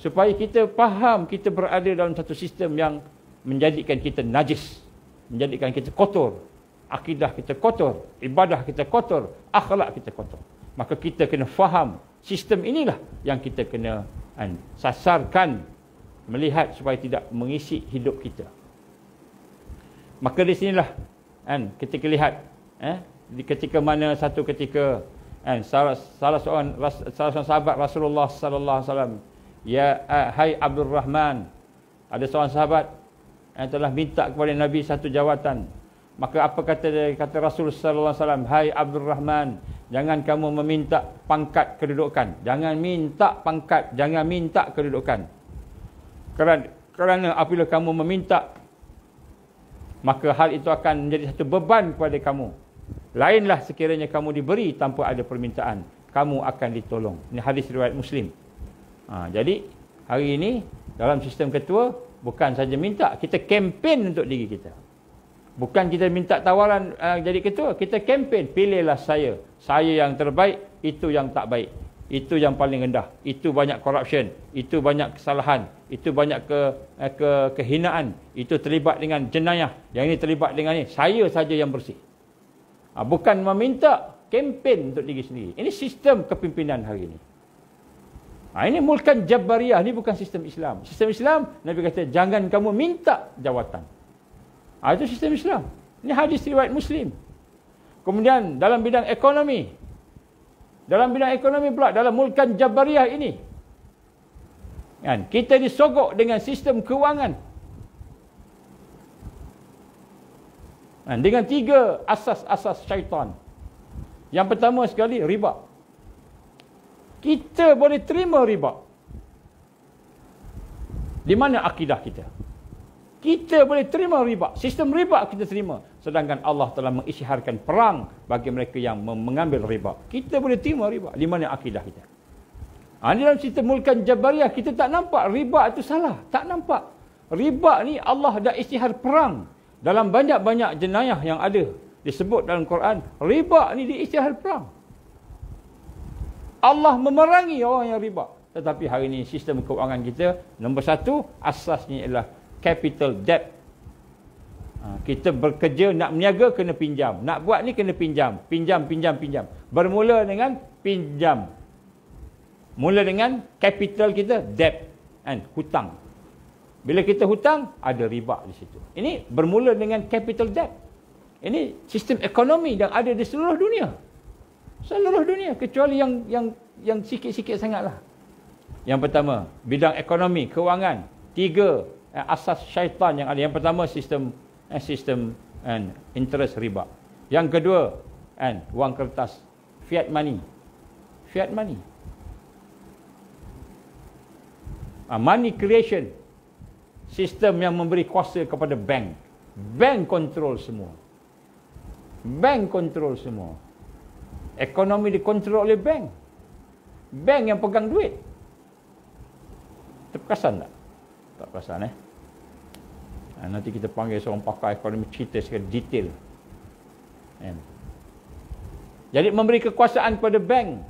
A: Supaya kita faham kita berada dalam satu sistem yang menjadikan kita najis. Menjadikan kita kotor. Akidah kita kotor. Ibadah kita kotor. Akhlak kita kotor. Maka kita kena faham sistem inilah yang kita kena sasarkan. Melihat supaya tidak mengisi hidup kita. Maka di sinilah kita lihat ketika mana satu ketika salah seorang sahabat Rasulullah sallallahu alaihi wasallam, hai Abdul Rahman, ada seorang sahabat yang telah minta kepada Nabi satu jawatan. Maka apa kata Rasul sallallahu alaihi wasallam, hai Abdul Rahman, jangan kamu meminta pangkat kedudukan. Jangan minta pangkat, jangan minta kedudukan. Kerana apabila kamu meminta, maka hal itu akan menjadi satu beban kepada kamu. Lainlah sekiranya kamu diberi tanpa ada permintaan, kamu akan ditolong. Ini hadis riwayat Muslim. Jadi hari ini dalam sistem ketua bukan saja minta, kita kempen untuk diri kita. Bukan kita minta tawaran jadi ketua, kita kempen, pilihlah saya. Saya yang terbaik, itu yang tak baik. Itu yang paling rendah. Itu banyak corruption, itu banyak kesalahan, itu banyak kehinaan, itu terlibat dengan jenayah, yang ini terlibat dengan ini. Saya saja yang bersih. Bukan meminta, kempen untuk diri sendiri. Ini sistem kepimpinan hari ini. Ini mulkan Jabariyah, ini bukan sistem Islam. Sistem Islam, Nabi kata jangan kamu minta jawatan. Itu sistem Islam. Ini hadis riwayat Muslim. Kemudian dalam bidang ekonomi, pula, dalam mulkan Jabariyah ini, kita disogok dengan sistem kewangan. Dengan 3 asas-asas syaitan. Yang pertama sekali, riba. Kita boleh terima riba. Di mana akidah kita? Kita boleh terima riba. Sistem riba kita terima. Sedangkan Allah telah mengisytiharkan perang bagi mereka yang mengambil riba. Kita boleh terima riba. Di mana akidah kita? Di dalam sistem mulkan Jabariyah, kita tak nampak riba itu salah. Tak nampak. Riba ni Allah dah isytihar perang. Dalam banyak-banyak jenayah yang ada disebut dalam Quran, riba ni diisytihar perang. Allah memerangi orang yang riba. Tetapi hari ini sistem keuangan kita, nombor 1, asasnya ialah capital debt. Kita bekerja, nak berniaga kena pinjam. Nak buat ni kena pinjam. Pinjam. Bermula dengan pinjam. Mula dengan capital kita, debt. Hutang. Bila kita hutang, ada riba di situ. Ini bermula dengan capital debt. Ini sistem ekonomi yang ada di seluruh dunia. Seluruh dunia. Kecuali yang sikit-sikit sangatlah. Yang pertama, bidang ekonomi, kewangan. 3 asas syaitan yang ada. Yang pertama, sistem interest riba. Yang kedua, wang kertas, fiat money. Money creation, sistem yang memberi kuasa kepada bank. Bank control semua. Bank kontrol semua. Ekonomi dikontrol oleh bank. Bank yang pegang duit. Terperasan tak? Tak perasan nanti kita panggil seorang pakar ekonomi cerita secara detail. Jadi memberi kekuasaan kepada bank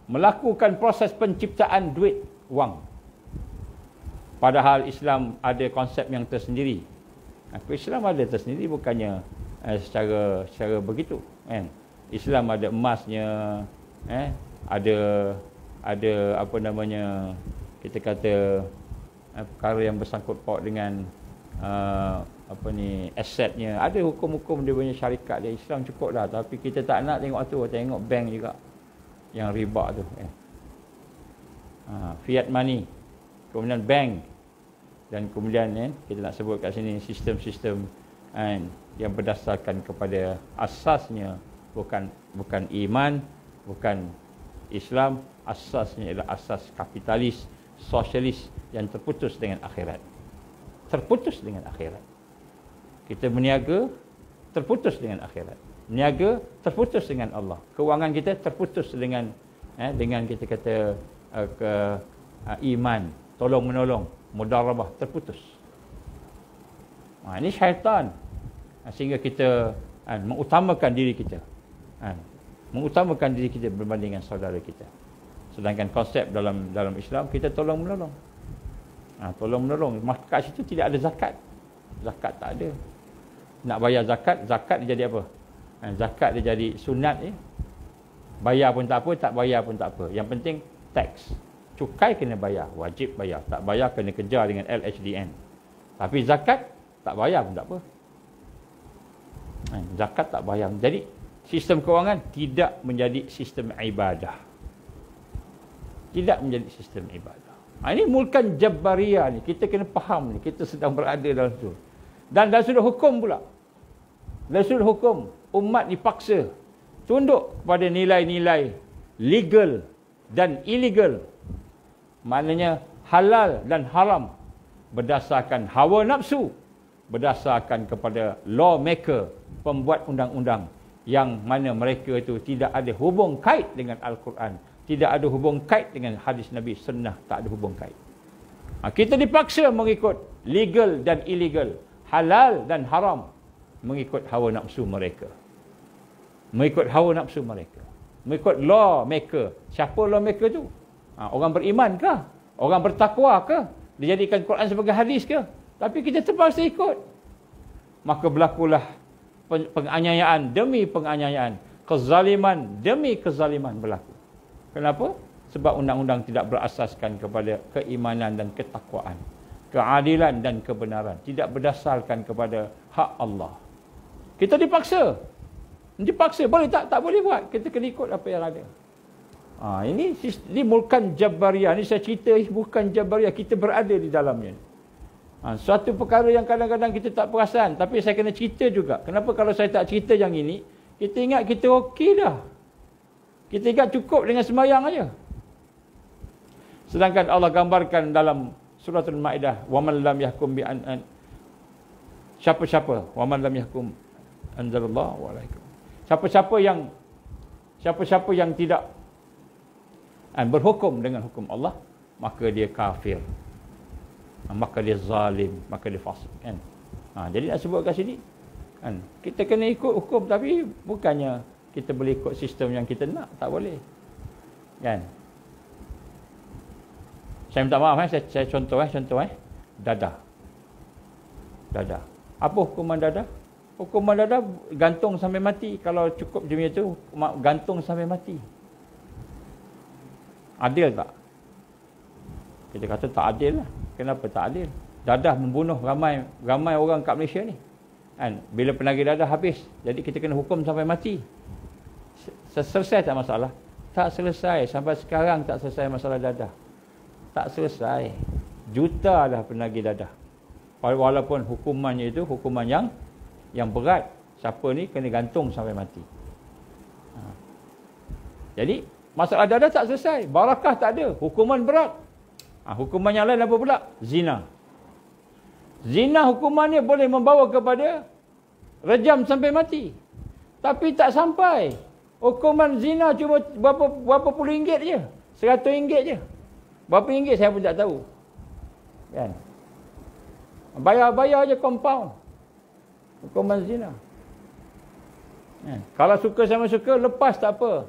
A: melakukan proses penciptaan duit, wang. Padahal Islam ada konsep yang tersendiri. Islam ada tersendiri, bukannya secara begitu. Islam ada emasnya, ada apa namanya, kita kata perkara yang bersangkut paut dengan asetnya. Ada hukum-hukum dia punya syarikat dia. Islam cukup dah, tapi kita tak nak tengok tu, tengok bank juga yang riba tu. Fiat money, kemudian bank, dan kemudian kita nak sebut kat sini sistem-sistem yang berdasarkan kepada asasnya bukan iman, bukan Islam, asasnya ialah asas kapitalis, sosialis yang terputus dengan akhirat. Terputus dengan akhirat. Kita berniaga, terputus dengan akhirat. Niaga, terputus dengan Allah. Kewangan kita terputus dengan kita kata iman, tolong menolong, mudarabah, terputus. Ini syaitan. Sehingga kita mengutamakan diri kita. Mengutamakan diri kita berbanding dengan saudara kita. Sedangkan konsep dalam Islam, kita tolong menolong. Tolong menolong. Maka kat situ tidak ada zakat. Zakat tak ada. Nak bayar zakat, zakat dia jadi apa? Zakat dia jadi sunat je. Bayar pun tak apa, tak bayar pun tak apa. Yang penting tax. Cukai kena bayar, wajib bayar. Tak bayar kena kejar dengan LHDN. Tapi zakat tak bayar pun tak apa. Zakat tak bayar. Jadi sistem kewangan tidak menjadi sistem ibadah. Tidak menjadi sistem ibadah. Ini mulkan Jabbariyah ni. Kita kena faham ni. Kita sedang berada dalam tu. Dan dalam sudut hukum pula. Dalam sudut hukum, umat dipaksa tunduk pada nilai-nilai legal dan illegal. Maknanya halal dan haram. Berdasarkan hawa nafsu. Berdasarkan kepada lawmaker, pembuat undang-undang. Yang mana mereka itu tidak ada hubung kait dengan Al-Quran. Tidak ada hubung kait dengan hadis Nabi, sunnah, tak ada hubung kait. Kita dipaksa mengikut legal dan illegal, halal dan haram, mengikut hawa nafsu mereka. Mengikut hawa nafsu mereka. Mengikut lawmaker. Siapa lawmaker tu? Orang beriman ke? Orang bertakwa ke? Dia jadikan Quran sebagai hadis ke? Tapi kita terpaksa ikut. Maka berlakulah penganiayaan demi penganiayaan, kezaliman demi kezaliman berlaku. Kenapa? Sebab undang-undang tidak berasaskan kepada keimanan dan ketakwaan, keadilan dan kebenaran, tidak berdasarkan kepada hak Allah. Kita dipaksa. Dipaksa, boleh tak? Tak boleh buat. Kita kena ikut apa yang ada. Ini bukan Jabbariyah. Ini saya cerita bukan Jabbariyah. Kita berada di dalamnya. Suatu perkara yang kadang-kadang kita tak perasan, tapi saya kena cerita juga. Kenapa kalau saya tak cerita yang ini, kita ingat kita okey dah. Kita ingat cukup dengan sembahyang aja. Sedangkan Allah gambarkan dalam surah Al-Maidah, "Waman lam yahkum bi an" siapa-siapa, "Waman lam yahkum anzalallahu alaikum." Siapa-siapa yang tidak berhukum dengan hukum Allah, maka dia kafir. Maka dia zalim, maka dia fasik, kan? Jadi nak sebut kat sini, kan, kita kena ikut hukum, tapi bukannya kita boleh ikut sistem yang kita nak, tak boleh. Kan? Saya minta maaf, saya contoh dadah. Dadah. Apa hukuman dadah? Hukuman dadah gantung sampai mati. Kalau cukup dia tu, gantung sampai mati. Adil tak? Kita kata tak adil lah. Kenapa tak adil? Dadah membunuh ramai orang kat Malaysia ni. Kan? Bila penagih dadah habis, jadi kita kena hukum sampai mati. Selesai tak masalah? Tak selesai. Sampai sekarang tak selesai masalah dadah. Tak selesai. Juta dah penagih dadah. Walaupun hukumannya itu hukuman yang berat. Siapa ni kena gantung sampai mati. Jadi masalah dadah tak selesai. Barakah tak ada. Hukuman berat. Hukuman yang lain apa pula? Zina. Zina hukumannya boleh membawa kepada rejam sampai mati. Tapi tak sampai. Hukuman zina cuma berapa puluh ringgit je. 100 ringgit je. Berapa ringgit saya pun tak tahu. Kan? Bayar je compound. Hukuman zina. Kan? Kalau suka sama suka, lepas tak apa.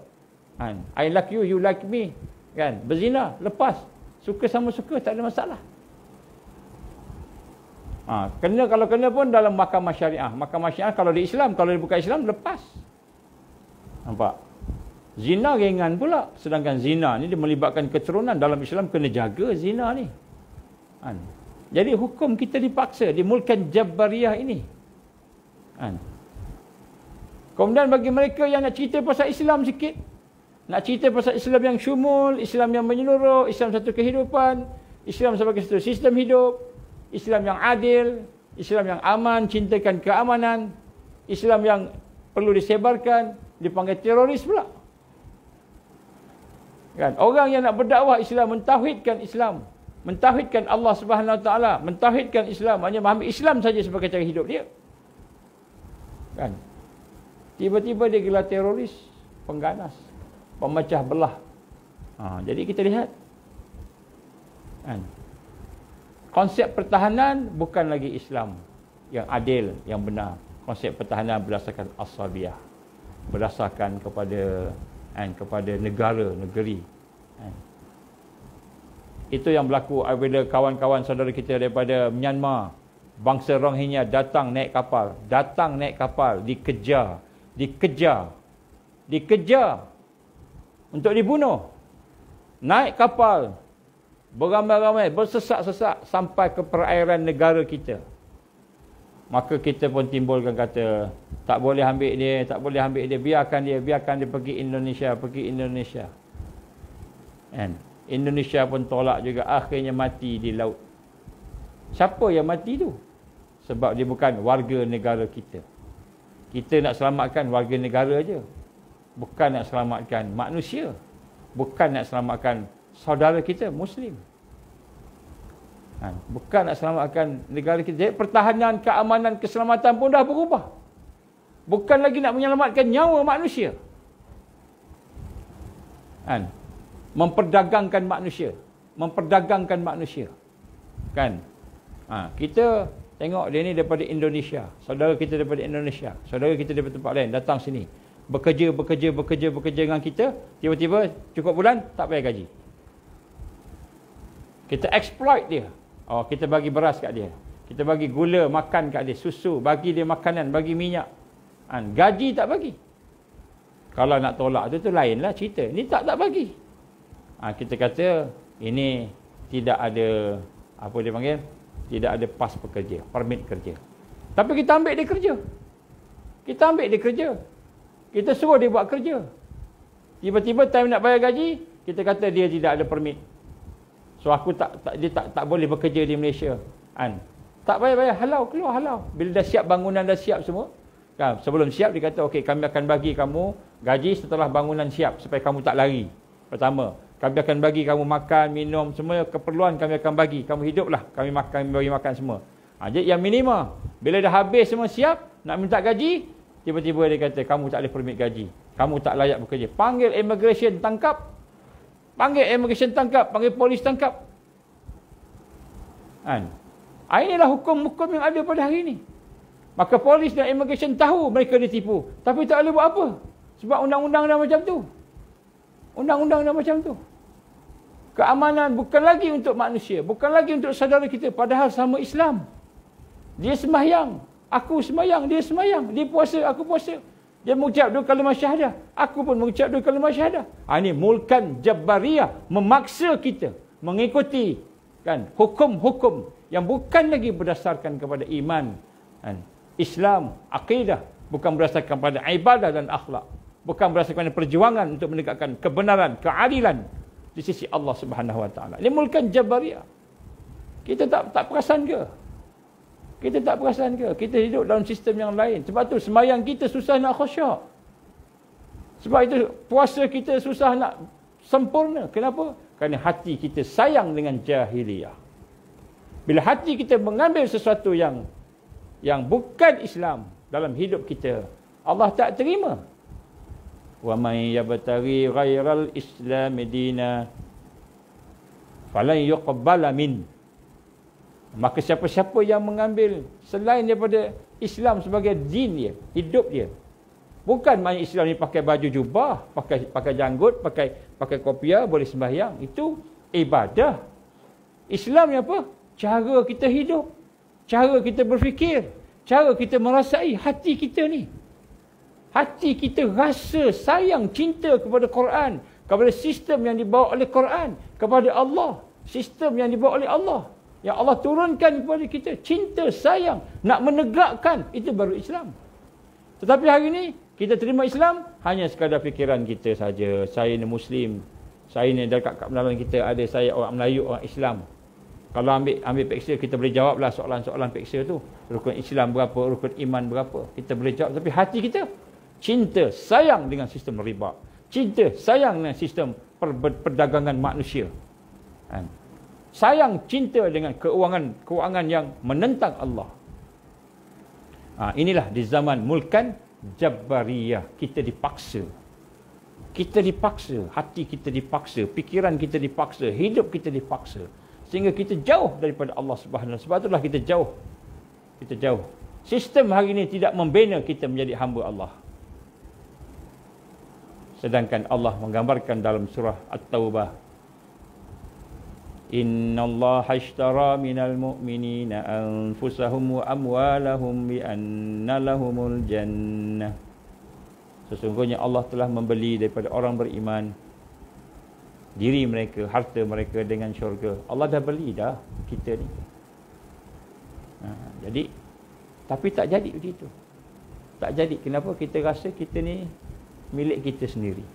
A: Kan? I like you, you like me. Kan? Berzina, lepas. Suka sama suka, tak ada masalah. Kalau kena pun dalam mahkamah syariah. Mahkamah syariah kalau di Islam, kalau dia bukan Islam, lepas. Nampak? Zina ringan pula. Sedangkan zina ni dia melibatkan keturunan. Dalam Islam kena jaga zina ni. Kan? Jadi hukum kita dipaksa. Di mulkan Jabariyah ini. Kan? Kemudian bagi mereka yang nak cerita pasal Islam sikit. Nak cerita pasal Islam yang syumul. Islam yang menyeluruh. Islam satu kehidupan. Islam sebagai satu sistem hidup. Islam yang adil. Islam yang aman. Cintakan keamanan. Islam yang perlu disebarkan. Dipanggil teroris pula. Kan? Orang yang nak berdakwah Islam, mentauhidkan Islam, mentauhidkan Allah Subhanahu Wa Taala, mentauhidkan Islam, hanya memahami Islam saja sebagai cara hidup dia. Kan? Tiba-tiba dia gelar teroris, pengganas, pemecah belah. Jadi kita lihat. Kan? Konsep pertahanan bukan lagi Islam yang adil, yang benar. Konsep pertahanan berdasarkan asabiyah. Berdasarkan kepada negara, negeri. Itu yang berlaku apabila kawan-kawan saudara kita daripada Myanmar, bangsa Rohingya datang naik kapal, dikejar untuk dibunuh. Naik kapal beramai-ramai, bersesak-sesak sampai ke perairan negara kita. Maka kita pun timbulkan kata, tak boleh ambil dia, biarkan dia pergi Indonesia. Kan? Indonesia pun tolak juga, akhirnya mati di laut. Siapa yang mati tu? Sebab dia bukan warga negara kita. Kita nak selamatkan warga negara aja. Bukan nak selamatkan manusia. Bukan nak selamatkan saudara kita Muslim. Bukan nak selamatkan negara kita. Jadi pertahanan, keamanan, keselamatan pun dah berubah. Bukan lagi nak menyelamatkan nyawa manusia. Memperdagangkan manusia. Kan? Kita tengok dia ni daripada Indonesia. Saudara kita daripada Indonesia. Saudara kita daripada tempat lain datang sini. Bekerja dengan kita. Tiba-tiba cukup bulan, tak bayar gaji. Kita exploit dia. Kita bagi beras kat dia. Kita bagi gula makan kat dia. Susu. Bagi dia makanan. Bagi minyak. Gaji tak bagi. Kalau nak tolak tu lainlah cerita. Ni tak bagi. Kita kata ini tidak ada, apa dia panggil? Tidak ada pas pekerja. Permit kerja. Tapi kita ambil dia kerja. Kita suruh dia buat kerja. Tiba-tiba time nak bayar gaji, kita kata dia tidak ada permit. So aku dia tak boleh bekerja di Malaysia. Tak bayar, keluar halau. Bila dah siap bangunan, dah siap semua. Kan? Sebelum siap dia kata, okey, kami akan bagi kamu gaji setelah bangunan siap supaya kamu tak lari. Pertama, kami akan bagi kamu makan, minum, semua keperluan kami akan bagi. Kamu hiduplah, kami bagi makan semua. Jadi yang minima, bila dah habis semua siap, nak minta gaji, tiba-tiba dia kata, kamu tak boleh permit gaji. Kamu tak layak bekerja. Panggil immigration, tangkap. Panggil polis tangkap. Inilah hukum-hukum yang ada pada hari ini. Maka polis dan immigration tahu mereka ditipu. Tapi tak boleh buat apa. Sebab undang-undang dah macam tu. Keamanan bukan lagi untuk manusia. Bukan lagi untuk saudara kita. Padahal sama Islam. Dia sembahyang. Aku sembahyang. Dia sembahyang. Dia puasa. Aku puasa. Dia mengucap 2 kalimah syahadah. Aku pun mengucap 2 kalimah syahadah. Ini mulkan Jabariyah. Memaksa kita mengikuti hukum-hukum yang bukan lagi berdasarkan kepada iman, Islam, akidah. Bukan berdasarkan pada ibadah dan akhlak. Bukan berdasarkan perjuangan untuk menegakkan kebenaran, keadilan di sisi Allah Subhanahu Wa Taala. Ini mulkan Jabariyah. Kita tak perasan ke? Kita hidup dalam sistem yang lain. Sebab tu sembahyang kita susah nak khusyuk. Sebab itu puasa kita susah nak sempurna. Kenapa? Kerana hati kita sayang dengan jahiliyah. Bila hati kita mengambil sesuatu yang bukan Islam dalam hidup kita, Allah tak terima. Wa man yabtaghi ghairal islam dina falan yuqbala min. Maka siapa-siapa yang mengambil selain daripada Islam sebagai din dia, hidup dia. Bukan maknanya Islam ni pakai baju jubah, pakai janggut, pakai kopiah boleh sembahyang. Itu ibadah. Islam ni apa? Cara kita hidup, cara kita berfikir, cara kita merasai hati kita ni. Hati kita rasa sayang, cinta kepada Quran, kepada sistem yang dibawa oleh Quran, kepada Allah, sistem yang dibawa oleh Allah, yang Allah turunkan kepada kita, cinta, sayang, nak menegakkan, itu baru Islam. Tetapi hari ini kita terima Islam hanya sekadar fikiran kita saja. Saya ni Muslim, saya ni dekat dalam kita ada saya orang Melayu, orang Islam. Kalau ambil peksa, kita boleh jawablah soalan-soalan peksa tu. Rukun Islam berapa, rukun iman berapa, kita boleh jawab. Tapi hati kita cinta, sayang dengan sistem riba, cinta, sayang dengan sistem perdagangan manusia, sayang, cinta dengan keuangan yang menentang Allah. Inilah di zaman mulkan Jabbariyah, kita dipaksa. Kita dipaksa, hati kita dipaksa, fikiran kita dipaksa, hidup kita dipaksa, sehingga kita jauh daripada Allah Subhanahu. Sebab itulah kita jauh. Kita jauh. Sistem hari ini tidak membina kita menjadi hamba Allah. Sedangkan Allah menggambarkan dalam surah At-Taubah, Innallaha ashtara minal mu'minina anfusahum wa amwalahum bi anna lahumul jannah. Sesungguhnya Allah telah membeli daripada orang beriman diri mereka, harta mereka dengan syurga. Allah dah beli dah kita ni. Jadi tapi tak jadi begitu. Tak jadi. Kenapa? Kita rasa kita ni milik kita sendiri.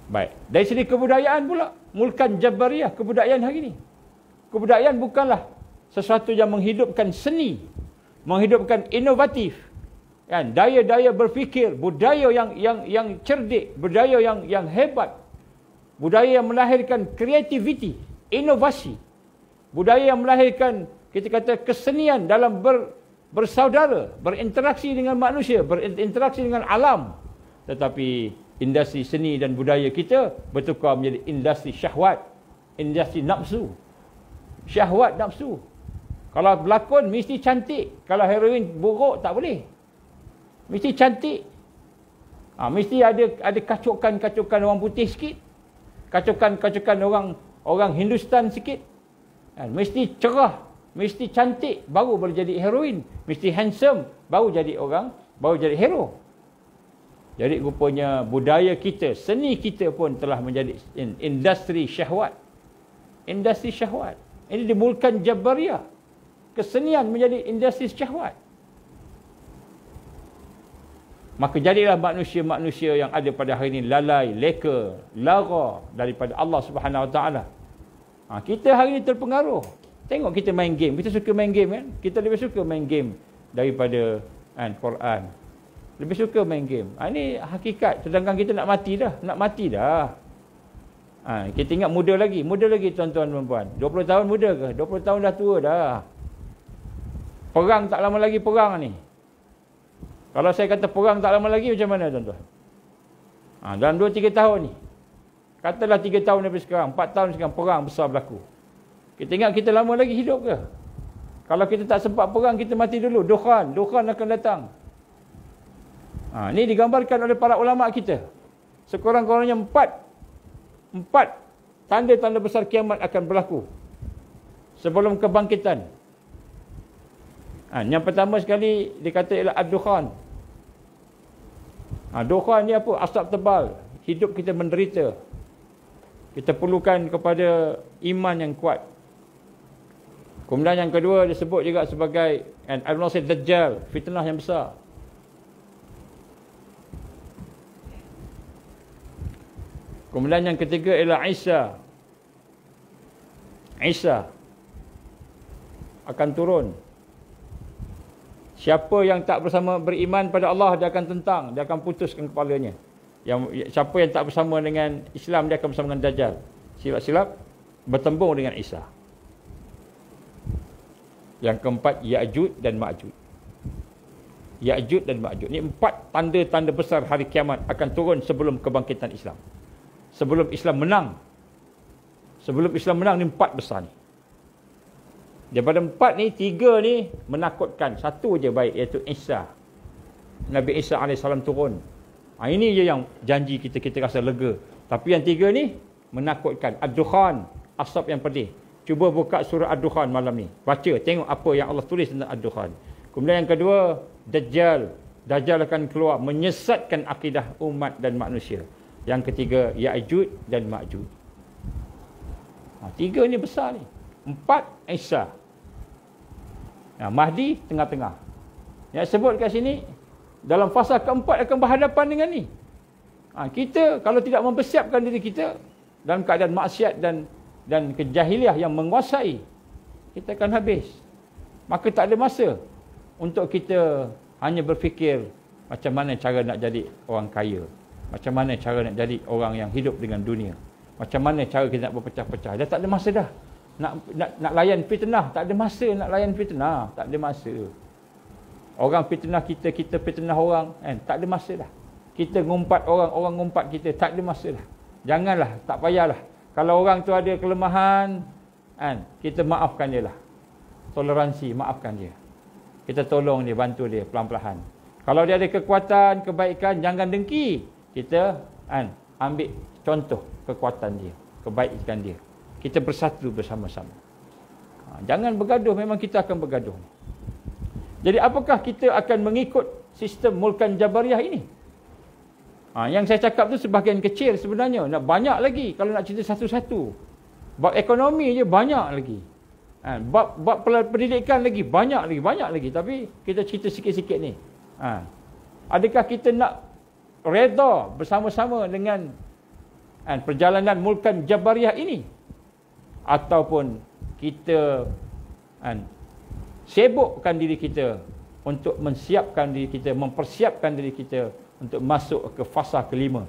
A: Baik. Dari segi kebudayaan pula, mulkan Jabbariyah, kebudayaan hari ini. Kebudayaan bukanlah sesuatu yang menghidupkan seni, menghidupkan inovatif, kan? Daya-daya berfikir, budaya yang cerdik, budaya yang hebat, budaya yang melahirkan kreativiti, inovasi, budaya yang melahirkan, kita kata, kesenian dalam bersaudara, berinteraksi dengan manusia, berinteraksi dengan alam. Tetapi industri seni dan budaya kita bertukar menjadi industri syahwat, industri nafsu. Syahwat, nafsu. Kalau berlakon mesti cantik, kalau heroin buruk tak boleh. Mesti cantik. Mesti ada kacukan orang putih sikit, kacukan orang Hindustan sikit. Mesti cerah, mesti cantik baru boleh jadi heroin, mesti handsome baru jadi hero. Jadi rupanya budaya kita, seni kita pun telah menjadi industri syahwat. Industri syahwat. Ini dimulakan Jabbariyah. Kesenian menjadi industri syahwat. Maka jadilah manusia-manusia yang ada pada hari ini lalai, leka, lara daripada Allah Subhanahu Wa Taala. Kita hari ini terpengaruh. Tengok kita main game. Kita suka main game, kan? Kita lebih suka main game daripada Quran. Lebih suka main game. Ini hakikat. Sedangkan kita nak mati dah. Kita ingat muda lagi tuan-tuan dan puan. 20 tahun muda ke? 20 tahun dah tua dah. Perang tak lama lagi perang ni. Kalau saya kata perang tak lama lagi, macam mana tuan-tuan? Dalam 2-3 tahun ni. Katalah 3 tahun daripada sekarang, 4 tahun sekarang perang besar berlaku. Kita ingat kita lama lagi hidup ke? Kalau kita tak sempat perang, kita mati dulu. Dukhan akan datang. Ini digambarkan oleh para ulama kita. Sekurang-kurangnya 4 tanda-tanda besar kiamat akan berlaku sebelum kebangkitan. Yang pertama sekali dikata ialah ad-dukhan. Dukhan ni apa? Asap tebal. Hidup kita menderita. Kita perlukan kepada iman yang kuat. Kemudian yang kedua disebut juga sebagai Dajjal, fitnah yang besar. Kemudian yang ketiga ialah Isa akan turun. Siapa yang tak beriman pada Allah, dia akan tentang, dia akan putuskan kepalanya. Siapa yang tak bersama dengan Islam, dia akan bersama dengan Dajjal. Silap-silap bertembung dengan Isa. Yang keempat, Ya'juj dan Ma'juj. Ya'juj dan Ma'juj. Ini 4 tanda-tanda besar hari kiamat akan turun sebelum kebangkitan Islam. Sebelum Islam menang. Sebelum Islam menang ni 4 besar ni. Daripada 4 ni, 3 ni menakutkan. 1 je baik, iaitu Isa. Nabi Isa AS turun. Ini je yang janji kita rasa lega. Tapi yang 3 ni menakutkan. Ad-Dukhan, asap yang pedih. Cuba buka surah Ad-Dukhan malam ni. Baca, tengok apa yang Allah tulis tentang Ad-Dukhan. Kemudian yang kedua, Dajjal. Dajjal akan keluar menyesatkan akidah umat dan manusia. Yang ketiga, Ya'juj dan Ma'juj. 3 ni besar ni. 4, Isa. Mahdi tengah-tengah. Yang sebut kat sini, dalam fasa keempat akan berhadapan dengan ni. Kita kalau tidak mempersiapkan diri kita dalam keadaan maksiat dan kejahiliah yang menguasai, kita akan habis. Maka tak ada masa untuk kita hanya berfikir macam mana cara nak jadi orang kaya, macam mana cara nak jadi orang yang hidup dengan dunia, macam mana cara kita nak berpecah-pecah. Dah tak ada masa dah. Nak layan fitnah, tak ada masa nak layan fitnah, tak ada masa. Orang fitnah kita, kita fitnah orang, kan? Tak ada masa dah. Kita ngumpat orang, orang ngumpat kita, tak ada masa dah. Janganlah, tak payahlah. Kalau orang tu ada kelemahan, kan? Kita maafkan dia lah. Toleransi, maafkan dia. Kita tolong dia, bantu dia pelan-pelan. Kalau dia ada kekuatan, kebaikan, jangan dengki. Kita ambil contoh kekuatan dia, kebaikan dia. Kita bersatu bersama-sama. Jangan bergaduh, memang kita akan bergaduh. Jadi apakah kita akan mengikut sistem Mulkan Jabariyah ini? Yang saya cakap tu sebahagian kecil sebenarnya. Banyak lagi kalau nak cerita satu-satu. Bab ekonomi je banyak lagi. Bab pendidikan lagi banyak lagi. Tapi kita cerita sikit-sikit ni. Adakah kita nak reda bersama-sama dengan perjalanan Mulkan Jabariyah ini? Ataupun kita sibukkan diri kita untuk mempersiapkan diri kita untuk masuk ke fasa kelima.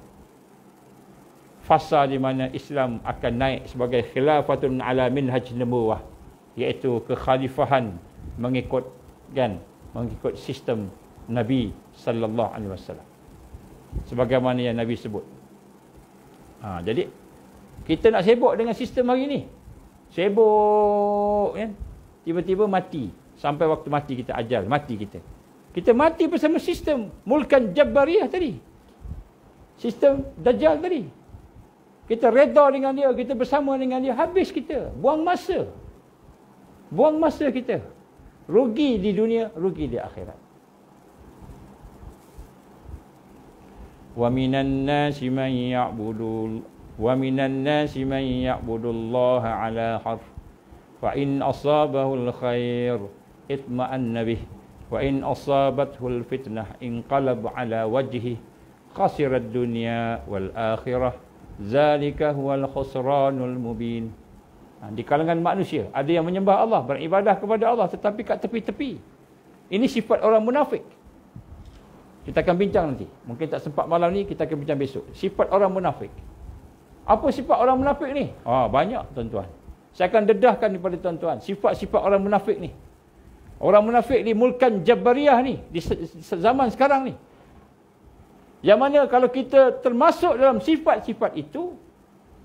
A: Fasa di mana Islam akan naik sebagai khilafatun ala minhaj nubuwah, iaitu kekhalifahan mengikut sistem Nabi sallallahu alaihi wasallam. Sebagaimana yang Nabi sebut. Jadi kita nak sibuk dengan sistem hari ni. Sibuk, kan? Tiba-tiba mati. Sampai waktu mati kita ajal, mati kita. Kita mati bersama sistem Mulkan Jabariyah tadi. Sistem Dajjal tadi. Kita reda dengan dia, kita bersama dengan dia, habis kita. Buang masa. Buang masa kita. Rugi di dunia, rugi di akhirat. Wa minan nasi man ya'budullaha ala harf. Fa in asabahu al-khair itma'anna bih. Wa in asabathu al-fitnah inqalab ala wajhi khasira ad-dunya wal akhirah. Zalika huwal khusranul mubin. Di kalangan manusia ada yang menyembah Allah, beribadah kepada Allah, tetapi kat tepi-tepi. Ini sifat orang munafik. Kita akan bincang nanti. Mungkin tak sempat malam ni, kita akan bincang besok. Sifat orang munafik. Apa sifat orang munafik ni? Banyak tuan-tuan. Saya akan dedahkan kepada tuan-tuan sifat-sifat orang munafik ni. Orang munafik ni Mulkan Jabariyah ni di zaman sekarang ni. Yang mana kalau kita termasuk dalam sifat-sifat itu,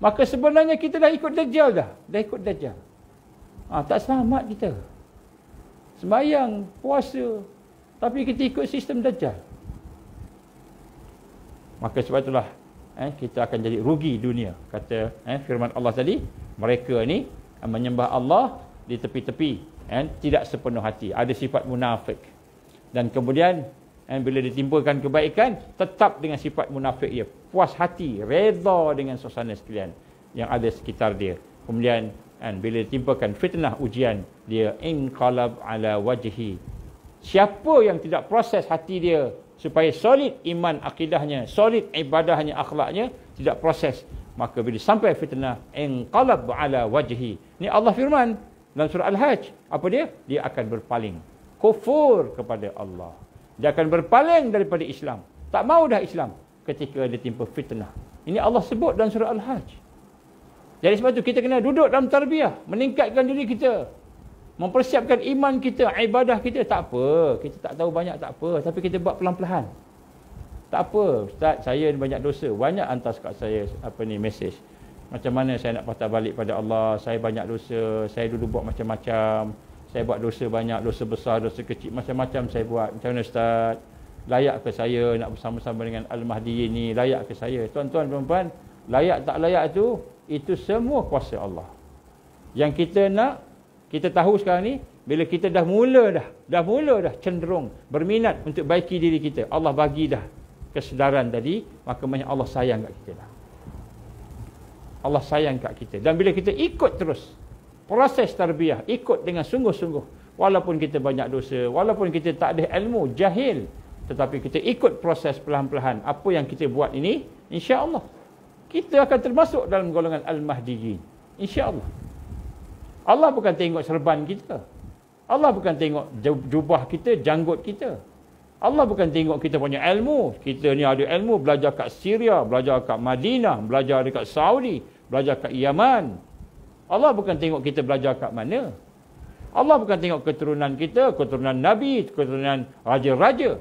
A: maka sebenarnya kita dah ikut Dajjal dah. Dah ikut Dajjal. Tak selamat kita. Sembahyang, puasa, tapi kita ikut sistem Dajjal. Maka sebab itulah kita akan jadi rugi dunia. Kata firman Allah tadi, mereka ni menyembah Allah di tepi-tepi, tidak sepenuh hati. Ada sifat munafik. Dan kemudian bila ditimbulkan kebaikan, tetap dengan sifat munafik dia. Puas hati, reda dengan suasana sekalian yang ada sekitar dia. Kemudian bila ditimbulkan fitnah ujian, dia inqalab ala wajhi. Siapa yang tidak proses hati dia supaya solid iman akidahnya, solid ibadahnya, akhlaknya, tidak proses, maka bila sampai fitnah, inqalab ala wajhi. Ini Allah firman dalam surah Al-Hajj. Apa dia? Dia akan berpaling. Kufur kepada Allah. Dia akan berpaling daripada Islam. Tak mau dah Islam ketika dia timpa fitnah. Ini Allah sebut dalam surah Al-Hajj. Jadi sebab itu kita kena duduk dalam tarbiyah, meningkatkan diri kita. Mempersiapkan iman kita, ibadah kita, tak apa. Kita tak tahu banyak, tak apa. Tapi kita buat pelan-pelan. Tak apa, Ustaz, saya banyak dosa. Banyak hantar kat saya mesej. Macam mana saya nak patah balik pada Allah? Saya banyak dosa. Saya dulu buat macam-macam. Saya buat dosa banyak, dosa besar, dosa kecil, macam-macam saya buat. Macam mana Ustaz? Layak ke saya nak bersama-sama dengan Al-Mahdi ini? Layak ke saya? Tuan-tuan, puan-puan, layak tak layak itu semua kuasa Allah. Yang kita nak, kita tahu sekarang ni, bila kita dah mula cenderung berminat untuk baiki diri kita, Allah bagi dah kesedaran tadi, maka maknanya Allah sayang kat kita dah. Allah sayang kat kita. Dan bila kita ikut terus proses tarbiyah, ikut dengan sungguh-sungguh, walaupun kita banyak dosa, walaupun kita tak ada ilmu, jahil, tetapi kita ikut proses perlahan-lahan, apa yang kita buat ini, insya-Allah kita akan termasuk dalam golongan Al-Mahdiyin, insya-Allah. Allah bukan tengok serban kita. Allah bukan tengok jubah kita, janggut kita. Allah bukan tengok kita punya ilmu. Kita ni ada ilmu, belajar kat Syria, belajar kat Madinah, belajar dekat Saudi, belajar kat Yaman. Allah bukan tengok kita belajar kat mana. Allah bukan tengok keturunan kita, keturunan Nabi, keturunan raja-raja.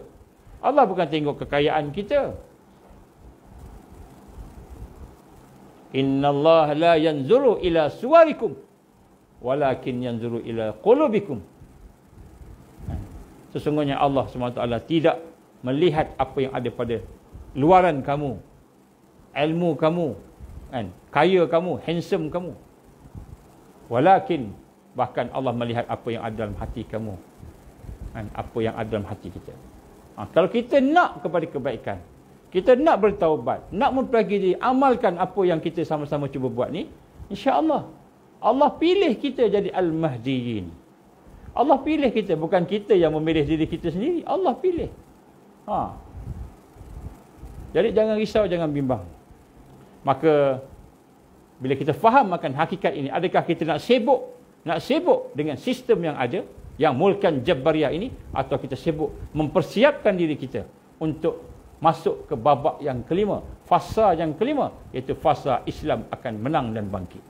A: Allah bukan tengok kekayaan kita. Innallaha la yanzuru ila suwarikum walakin yanzuru ila qulubikum. Sesungguhnya Allah SWT tidak melihat apa yang ada pada luaran kamu, ilmu kamu, kan, kaya kamu, handsome kamu. Walakin, bahkan Allah melihat apa yang ada dalam hati kamu, kan, apa yang ada dalam hati kita. Kalau kita nak kepada kebaikan, kita nak bertaubat, nak mempelajari diri, amalkan apa yang kita sama-sama cuba buat ni, insya-Allah Allah pilih kita jadi Al-Mahdiyin. Allah pilih kita, bukan kita yang memilih diri kita sendiri. Allah pilih. Jadi jangan risau, jangan bimbang. Maka bila kita faham akan hakikat ini, adakah kita nak sibuk dengan sistem yang ada, yang mulkan Jabariyah ini, atau kita sibuk mempersiapkan diri kita untuk masuk ke babak yang kelima, fasa yang kelima, iaitu fasa Islam akan menang dan bangkit.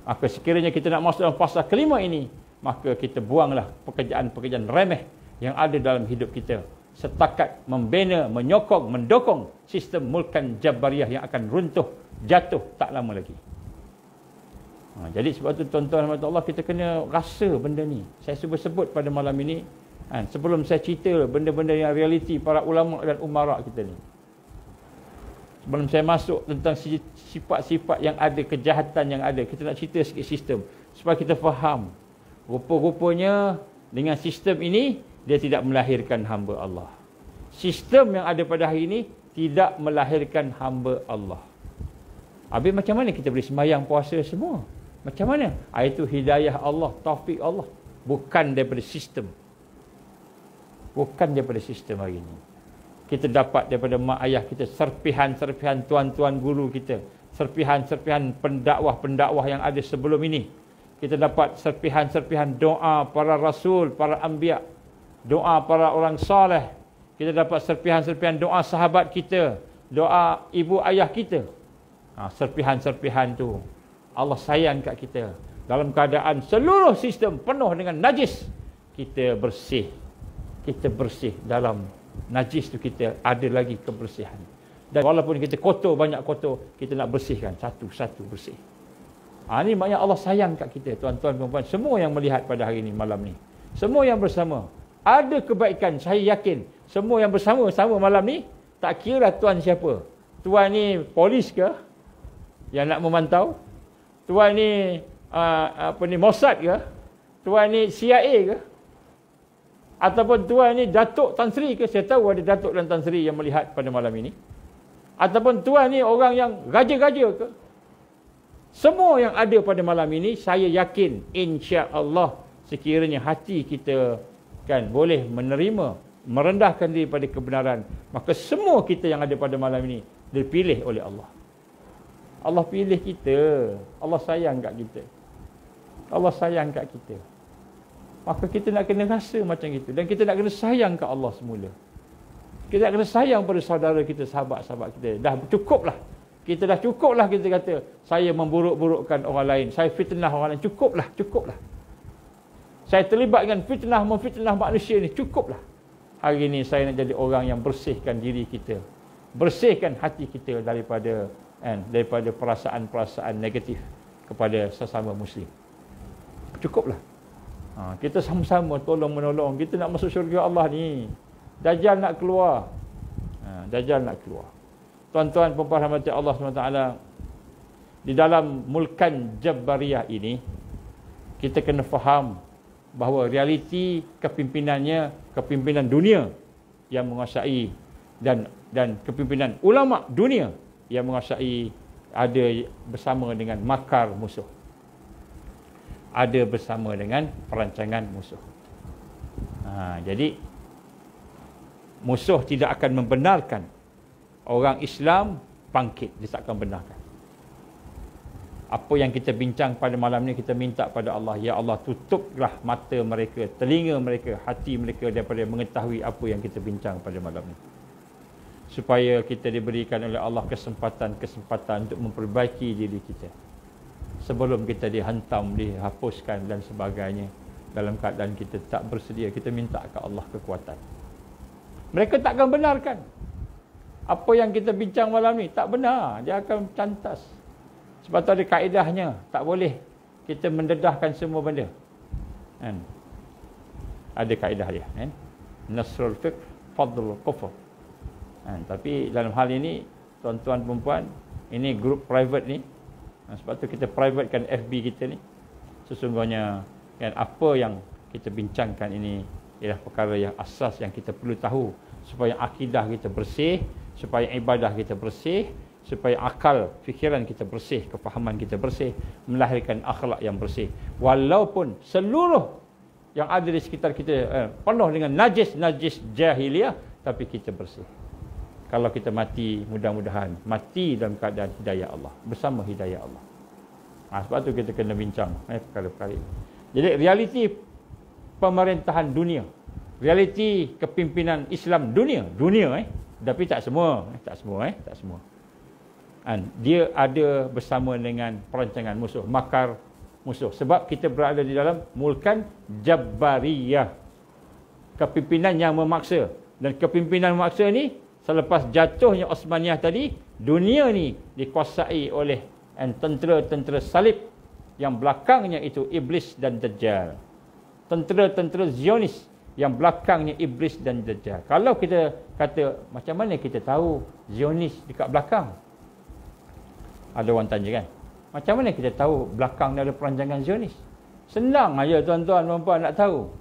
A: Maka sekiranya kita nak masuk dalam fasa kelima ini, maka kita buanglah pekerjaan-pekerjaan remeh yang ada dalam hidup kita, setakat membina, menyokong, mendukung sistem mulkan Jabariyah yang akan runtuh, jatuh tak lama lagi. Jadi sebab tu tuan-tuan Allah, kita kena rasa benda ni. Saya cuba sebut pada malam ini, sebelum saya cerita benda-benda yang realiti para ulama dan umara kita ni. Sebelum saya masuk tentang sifat-sifat yang ada, kejahatan yang ada, kita nak cerita sikit sistem supaya kita faham. Rupa-rupanya dengan sistem ini, dia tidak melahirkan hamba Allah. Sistem yang ada pada hari ini tidak melahirkan hamba Allah. Habis macam mana kita boleh sembahyang, puasa semua? Macam mana? Itu hidayah Allah, taufik Allah. Bukan daripada sistem. Bukan daripada sistem hari ini. Kita dapat daripada mak ayah kita, serpihan-serpihan tuan-tuan guru kita, serpihan-serpihan pendakwah-pendakwah yang ada sebelum ini. Kita dapat serpihan-serpihan doa para rasul, para anbiya, doa para orang saleh. Kita dapat serpihan-serpihan doa sahabat kita, doa ibu ayah kita. Serpihan-serpihan tu Allah sayang kat kita. Dalam keadaan seluruh sistem penuh dengan najis, kita bersih. Kita bersih dalam najis tu, kita ada lagi kebersihan. Dan walaupun kita kotor, banyak kotor, kita nak bersihkan satu-satu bersih. Ini maknanya Allah sayang kat kita, tuan-tuan, puan-puan, semua yang melihat pada hari ini, malam ni. Semua yang bersama ada kebaikan, saya yakin. Semua yang bersama-sama malam ni, tak kira tuan siapa. Tuan ni polis ke yang nak memantau? Tuan ni Mossad ke? Tuan ni CIA ke? Ataupun tuan ni Datuk Tan Sri ke? Saya tahu ada Datuk dan Tan Sri yang melihat pada malam ini. Ataupun tuan ni orang yang raja-raja ke? Semua yang ada pada malam ini, saya yakin insya-Allah, sekiranya hati kita kan boleh menerima, merendahkan diri pada kebenaran, maka semua kita yang ada pada malam ini dipilih oleh Allah. Allah pilih kita. Allah sayang kat kita. Allah sayang kat kita. Maka kita nak kena rasa macam itu. Dan kita nak kena sayang kat Allah semula. Kita nak kena sayang pada saudara kita, sahabat-sahabat kita. Dah cukuplah Kita dah cukuplah kita kata, saya memburuk-burukkan orang lain, saya fitnah orang lain, cukuplah. Saya terlibat dengan memfitnah manusia ni, cukuplah. Hari ini saya nak jadi orang yang bersihkan diri kita, bersihkan hati kita daripada perasaan-perasaan negatif kepada sesama Muslim. Cukuplah. Kita sama-sama tolong menolong. Kita nak masuk syurga Allah ni. Dajjal nak keluar. Dajjal nak keluar. Tuan-tuan perempuan rahmati Allah SWT, di dalam mulkan Jabbariyah ini, kita kena faham bahawa realiti kepimpinan dunia yang menguasai dan kepimpinan ulama dunia yang menguasai ada bersama dengan makar musuh. Ada bersama dengan perancangan musuh. Jadi musuh tidak akan membenarkan orang Islam bangkit. Dia tak akan benarkan. Apa yang kita bincang pada malam ni, kita minta pada Allah, ya Allah, tutuplah mata mereka, telinga mereka, hati mereka daripada mengetahui apa yang kita bincang pada malam ni. Supaya kita diberikan oleh Allah kesempatan untuk memperbaiki diri kita. Sebelum kita dihantam, dihapuskan dan sebagainya. Dalam keadaan kita tak bersedia, kita minta ke Allah kekuatan. Mereka tak akan benarkan. Apa yang kita bincang malam ni tak benar, dia akan cantas. Sebab tu ada kaedahnya, tak boleh kita mendedahkan semua benda. Kan? Ada kaedah dia, kan? Nasrul fiqh, fadlul kufr. Tapi dalam hal ini, tuan-tuan perempuan, ini grup private ni. Sebab tu kita privatekan FB kita ni. Sesungguhnya, kan, apa yang kita bincangkan ini ialah perkara yang asas yang kita perlu tahu supaya akidah kita bersih, supaya ibadah kita bersih, supaya akal, fikiran kita bersih, kefahaman kita bersih, melahirkan akhlak yang bersih. Walaupun seluruh yang ada di sekitar kita penuh dengan najis jahiliyah, tapi kita bersih. Kalau kita mati, mudah-mudahan mati dalam keadaan hidayah Allah, bersama hidayah Allah. Sebab tu kita kena bincang perkara-perkara ini. Jadi realiti pemerintahan dunia, realiti kepimpinan Islam dunia, tapi tak semua. Dia ada bersama dengan perancangan musuh, makar musuh. Sebab kita berada di dalam mulkan Jabbariyah, kepimpinan yang memaksa. Dan kepimpinan memaksa ni, selepas jatuhnya Osmaniyah tadi, dunia ni dikuasai oleh tentera-tentera salib yang belakangnya itu Iblis dan Dajjal. Tentera-tentera Zionis yang belakangnya Iblis dan Dajjal. Kalau kita kata, macam mana kita tahu Zionis dekat belakang? Ada orang tanya kan, macam mana kita tahu belakang dia ada perancangan Zionis? Senang aja tuan-tuan dan puan nak tahu.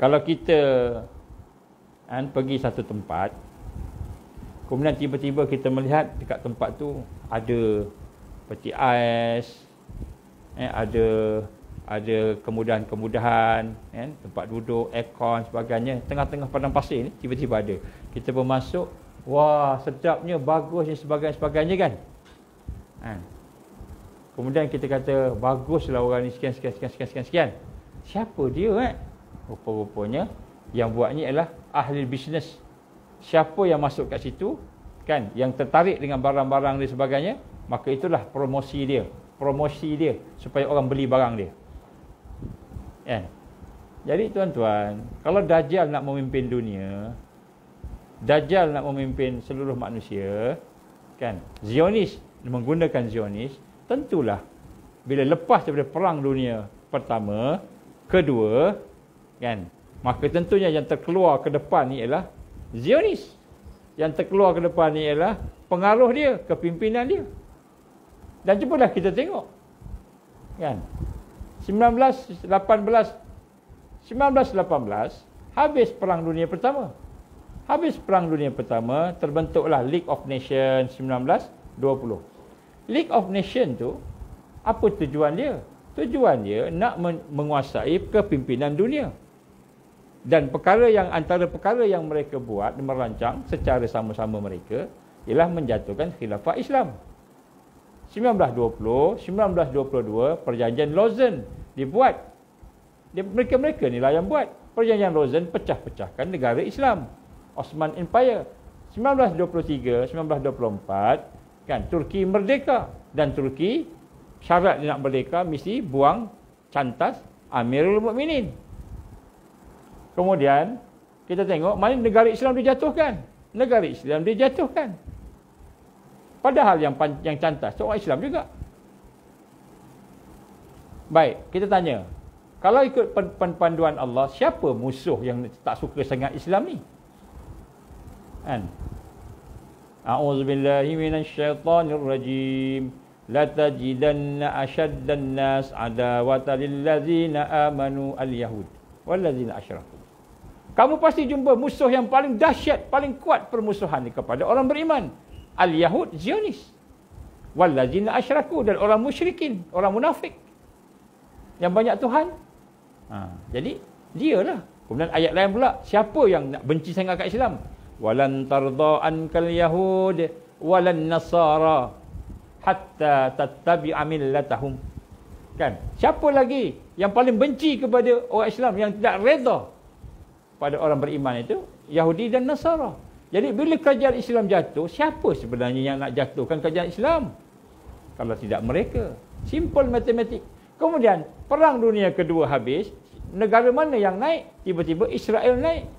A: Kalau kita pergi satu tempat, kemudian tiba-tiba kita melihat dekat tempat tu ada peti ais, ada kemudahan-kemudahan, tempat duduk, aircon, sebagainya. Tengah-tengah padang pasir ni tiba-tiba ada. Kita pun masuk, wah sedapnya, bagusnya, sebagainya kan. Kemudian kita kata, baguslah orang ni sekian. Siapa dia? Rupa-rupanya yang buat ni adalah ahli bisnes. Siapa yang masuk kat situ, kan, yang tertarik dengan barang-barang dia sebagainya, maka itulah promosi dia supaya orang beli barang dia. Jadi tuan-tuan, kalau Dajjal nak memimpin dunia, Dajjal nak memimpin seluruh manusia, kan, Zionis menggunakan Zionis, tentulah bila lepas daripada perang dunia pertama, kedua, kan, maka tentunya yang terkeluar ke depan ni ialah Zionis. Yang terkeluar ke depan ni ialah pengaruh dia, kepimpinan dia. Dan cubalah kita tengok, kan, 1918 habis perang dunia pertama. Terbentuklah League of Nations 1920. League of Nations tu, apa tujuan dia? Tujuan dia nak menguasai kepimpinan dunia. Dan antara perkara yang mereka buat, merancang secara sama-sama mereka, ialah menjatuhkan khilafah Islam. 1920, 1922, perjanjian Lausanne dibuat. Mereka ni lah yang buat. Perjanjian Lausanne pecah-pecahkan negara Islam, Ottoman Empire. 1923, 1924 kan Turki merdeka, dan Turki syarat dia nak merdeka mesti buang cantas Amirul Mukminin. Kemudian kita tengok mana negara Islam dijatuhkan. Negara Islam dijatuhkan. Padahal yang cantas tu orang Islam juga. Baik, kita tanya, kalau ikut panduan Allah, siapa musuh yang tak suka sangat Islam ni? Kan? A'udzubillahi minasyaitonir rajim. La tajidanna ashaddan nas adawatan lil ladzina amanu al-yahud wal ladzina asyraku. Kamu pasti jumpa musuh yang paling dahsyat, paling kuat permusuhan kepada orang beriman. Al-yahud, Zionis. Wal ladzina asyraku, dan orang musyrikin, orang munafik yang banyak Tuhan. Jadi dialah. Kemudian ayat lain pula, siapa yang nak benci sangat kat Islam? Walan tarda ankal yahud walan nasara hatta tattabi'a millatahum. Kan? Siapa lagi yang paling benci kepada orang Islam, yang tidak reda pada orang beriman itu? Yahudi dan Nasara. Jadi bila kerajaan Islam jatuh, siapa sebenarnya yang nak jatuhkan kerajaan Islam? Kalau tidak mereka. Simple matematik. Kemudian Perang Dunia Kedua habis, negara mana yang naik? Tiba-tiba Israel naik.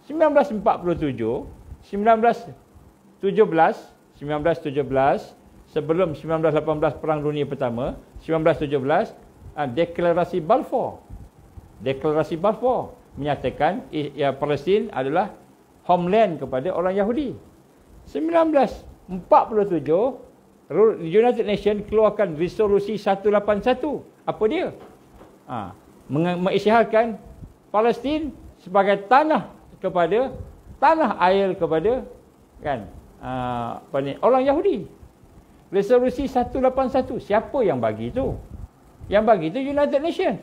A: 1947, 1917, sebelum 1918 Perang Dunia Pertama, 1917 deklarasi Balfour. Deklarasi Balfour menyatakan Palestin adalah homeland kepada orang Yahudi. 1947 United Nations keluarkan resolusi 181. Apa dia? Mengisytiharkan Palestin sebagai tanah air kepada kan orang Yahudi. Resolusi 181. Siapa yang bagi itu? Yang bagi itu United Nations.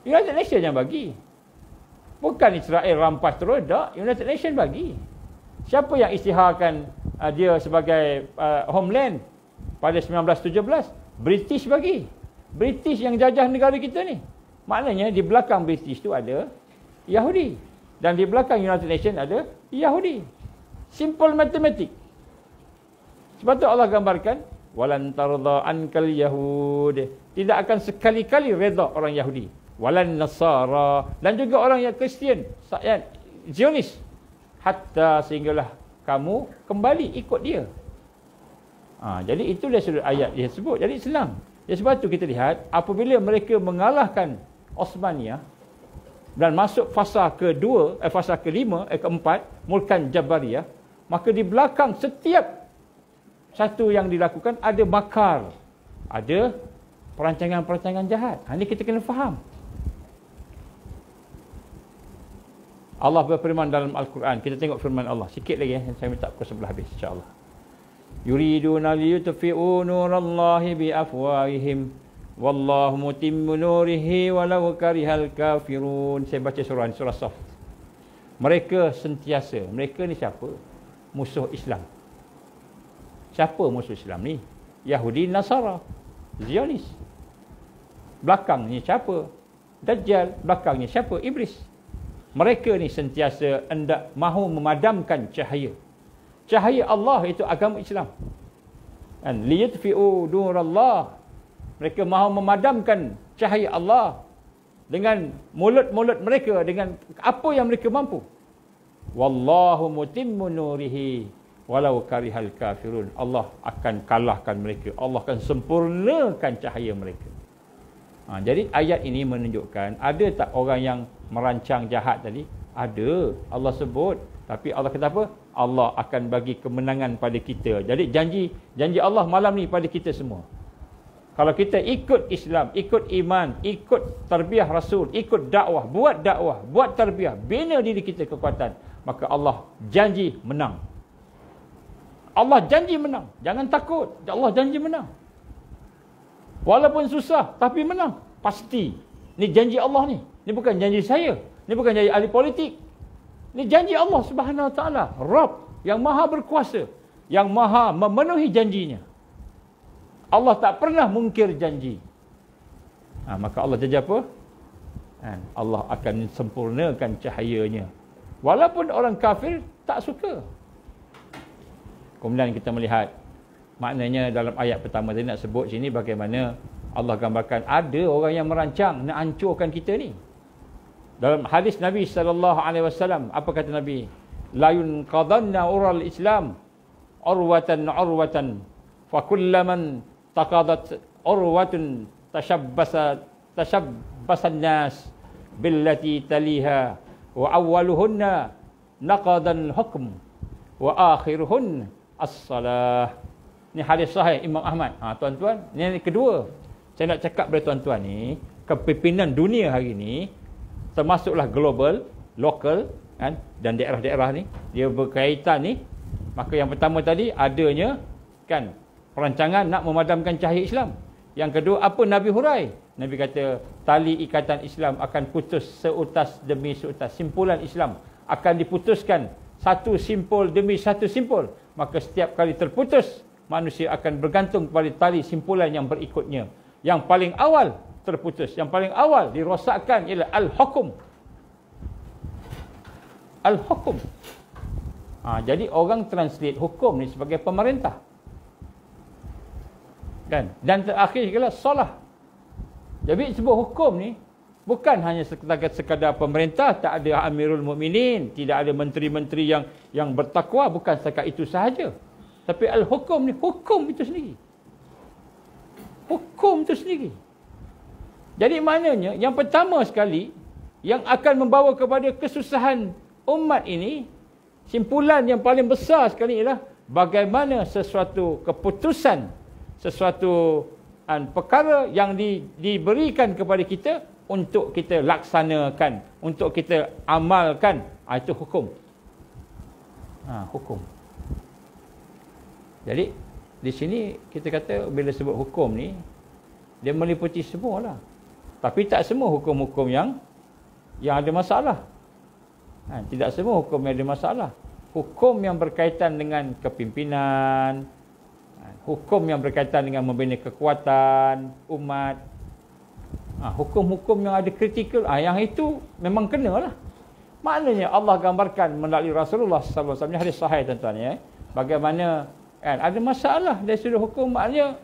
A: United Nations yang bagi. Bukan Israel rampas terus, tak. United Nations bagi. Siapa yang isytiharkan dia sebagai homeland pada 1917? British bagi. British yang jajah negara kita ni. Maknanya di belakang British tu ada Yahudi, dan di belakang United Nations ada Yahudi. Simple matematik. Sebab tu Allah gambarkan walan tarda ankal yahud, tidak akan sekali-kali reda orang Yahudi, walan nasara, dan juga orang yang Kristian, Zionis, hatta sehinggalah kamu kembali ikut dia. Jadi itu dia sudah ayat dia sebut. Jadi senang. Sebab tu kita lihat apabila mereka mengalahkan Osmaniyah dan masuk fasa kedua, fasa kelima, keempat, Mulkan Jabariyah, maka di belakang setiap satu yang dilakukan ada makar, ada perancangan-perancangan jahat. Ini kita kena faham. Allah berfirman dalam Al-Quran. Kita tengok firman Allah sikit lagi, saya minta pukul sebelah habis insya-Allah. Yuriduna liyutfi'u nurallahi biafwahihim wallahu mutimmu nurihi walau karihal kafirun. Saya baca surah Saf. Mereka sentiasa, mereka ni siapa? Musuh Islam. Siapa musuh Islam ni? Yahudi, Nasara, Zionis. Belakangnya siapa? Dajjal. Belakangnya siapa? Iblis. Mereka ni sentiasa hendak mahu memadamkan cahaya. Cahaya Allah itu agama Islam. Kan? Liyutfi'u nurallah. Mereka mahu memadamkan cahaya Allah dengan mulut-mulut mereka, dengan apa yang mereka mampu. Wallahu mutimmu nurihi walau karihal kafirun. Allah akan kalahkan mereka. Allah akan sempurnakan cahaya mereka. Jadi ayat ini menunjukkan, ada tak orang yang merancang jahat tadi? Ada. Allah sebut. Tapi Allah kata apa? Allah akan bagi kemenangan pada kita. Jadi janji Allah malam ni pada kita semua. Kalau kita ikut Islam, ikut iman, ikut tarbiyah Rasul, ikut dakwah, buat tarbiyah, bina diri kita kekuatan, maka Allah janji menang. Allah janji menang. Jangan takut. Allah janji menang. Walaupun susah, tapi menang. Pasti. Ini janji Allah ni. Ini bukan janji saya. Ini bukan janji ahli politik. Ini janji Allah Subhanahu Wa Taala, Rabb yang maha berkuasa, yang maha memenuhi janjinya. Allah tak pernah mungkir janji. Maka Allah janji apa? Allah akan sempurnakan cahayanya Walaupun orang kafir tak suka. Kemudian kita melihat, maknanya dalam ayat pertama tadi nak sebut sini bagaimana Allah gambarkan ada orang yang merancang nak hancurkan kita ni. Dalam hadis Nabi SAW, apa kata Nabi? La yunqadanna ural Islam urwatan fa kullaman taqadat urwatun tashabbasan nas billati taliha wa awwaluhunna naqadan hukm wa akhiruhun as-salah. Ni hadis sahih Imam Ahmad. Tuan-tuan, ni kedua. Saya nak cakap kepada tuan-tuan ni, kepimpinan dunia hari ni, termasuklah global, lokal, kan, dan daerah-daerah ni, dia berkaitan ni. Maka yang pertama tadi, adanya, kan, perancangan nak memadamkan cahaya Islam. Yang kedua, apa Nabi hurai? Nabi kata, tali ikatan Islam akan putus seutas demi seutas. Simpulan Islam akan diputuskan satu simpul demi satu simpul. Maka setiap kali terputus, manusia akan bergantung kepada tali simpulan yang berikutnya. Yang paling awal terputus, yang paling awal dirosakkan ialah al-hukum. Al-hukum. Jadi orang translate hukum ni sebagai pemerintah. Kan? Dan terakhir ialah solah. Jadi sebut hukum ni bukan hanya sekadar pemerintah, tak ada Amirul Mukminin, tidak ada menteri-menteri yang bertakwa, bukan setakat itu sahaja. Tapi al-hukum ni, hukum itu sendiri. Hukum itu sendiri. Jadi maknanya, yang pertama sekali, yang akan membawa kepada kesusahan umat ini, simpulan yang paling besar sekali ialah bagaimana sesuatu keputusan, sesuatu perkara yang diberikan kepada kita untuk kita laksanakan, untuk kita amalkan. Itu hukum. Hukum. Jadi di sini kita kata bila sebut hukum ni, dia meliputi semualah. Tapi tak semua hukum-hukum yang ada masalah. Tidak semua hukum yang ada masalah. Hukum yang berkaitan dengan kepimpinan, hukum yang berkaitan dengan membina kekuatan umat, hukum-hukum yang ada kritikal, yang itu memang kenalah. Maknanya Allah gambarkan melalui Rasulullah SAW, ini hadis sahih tuan-tuan ya, bagaimana ada masalah dari sudut hukum. Maknanya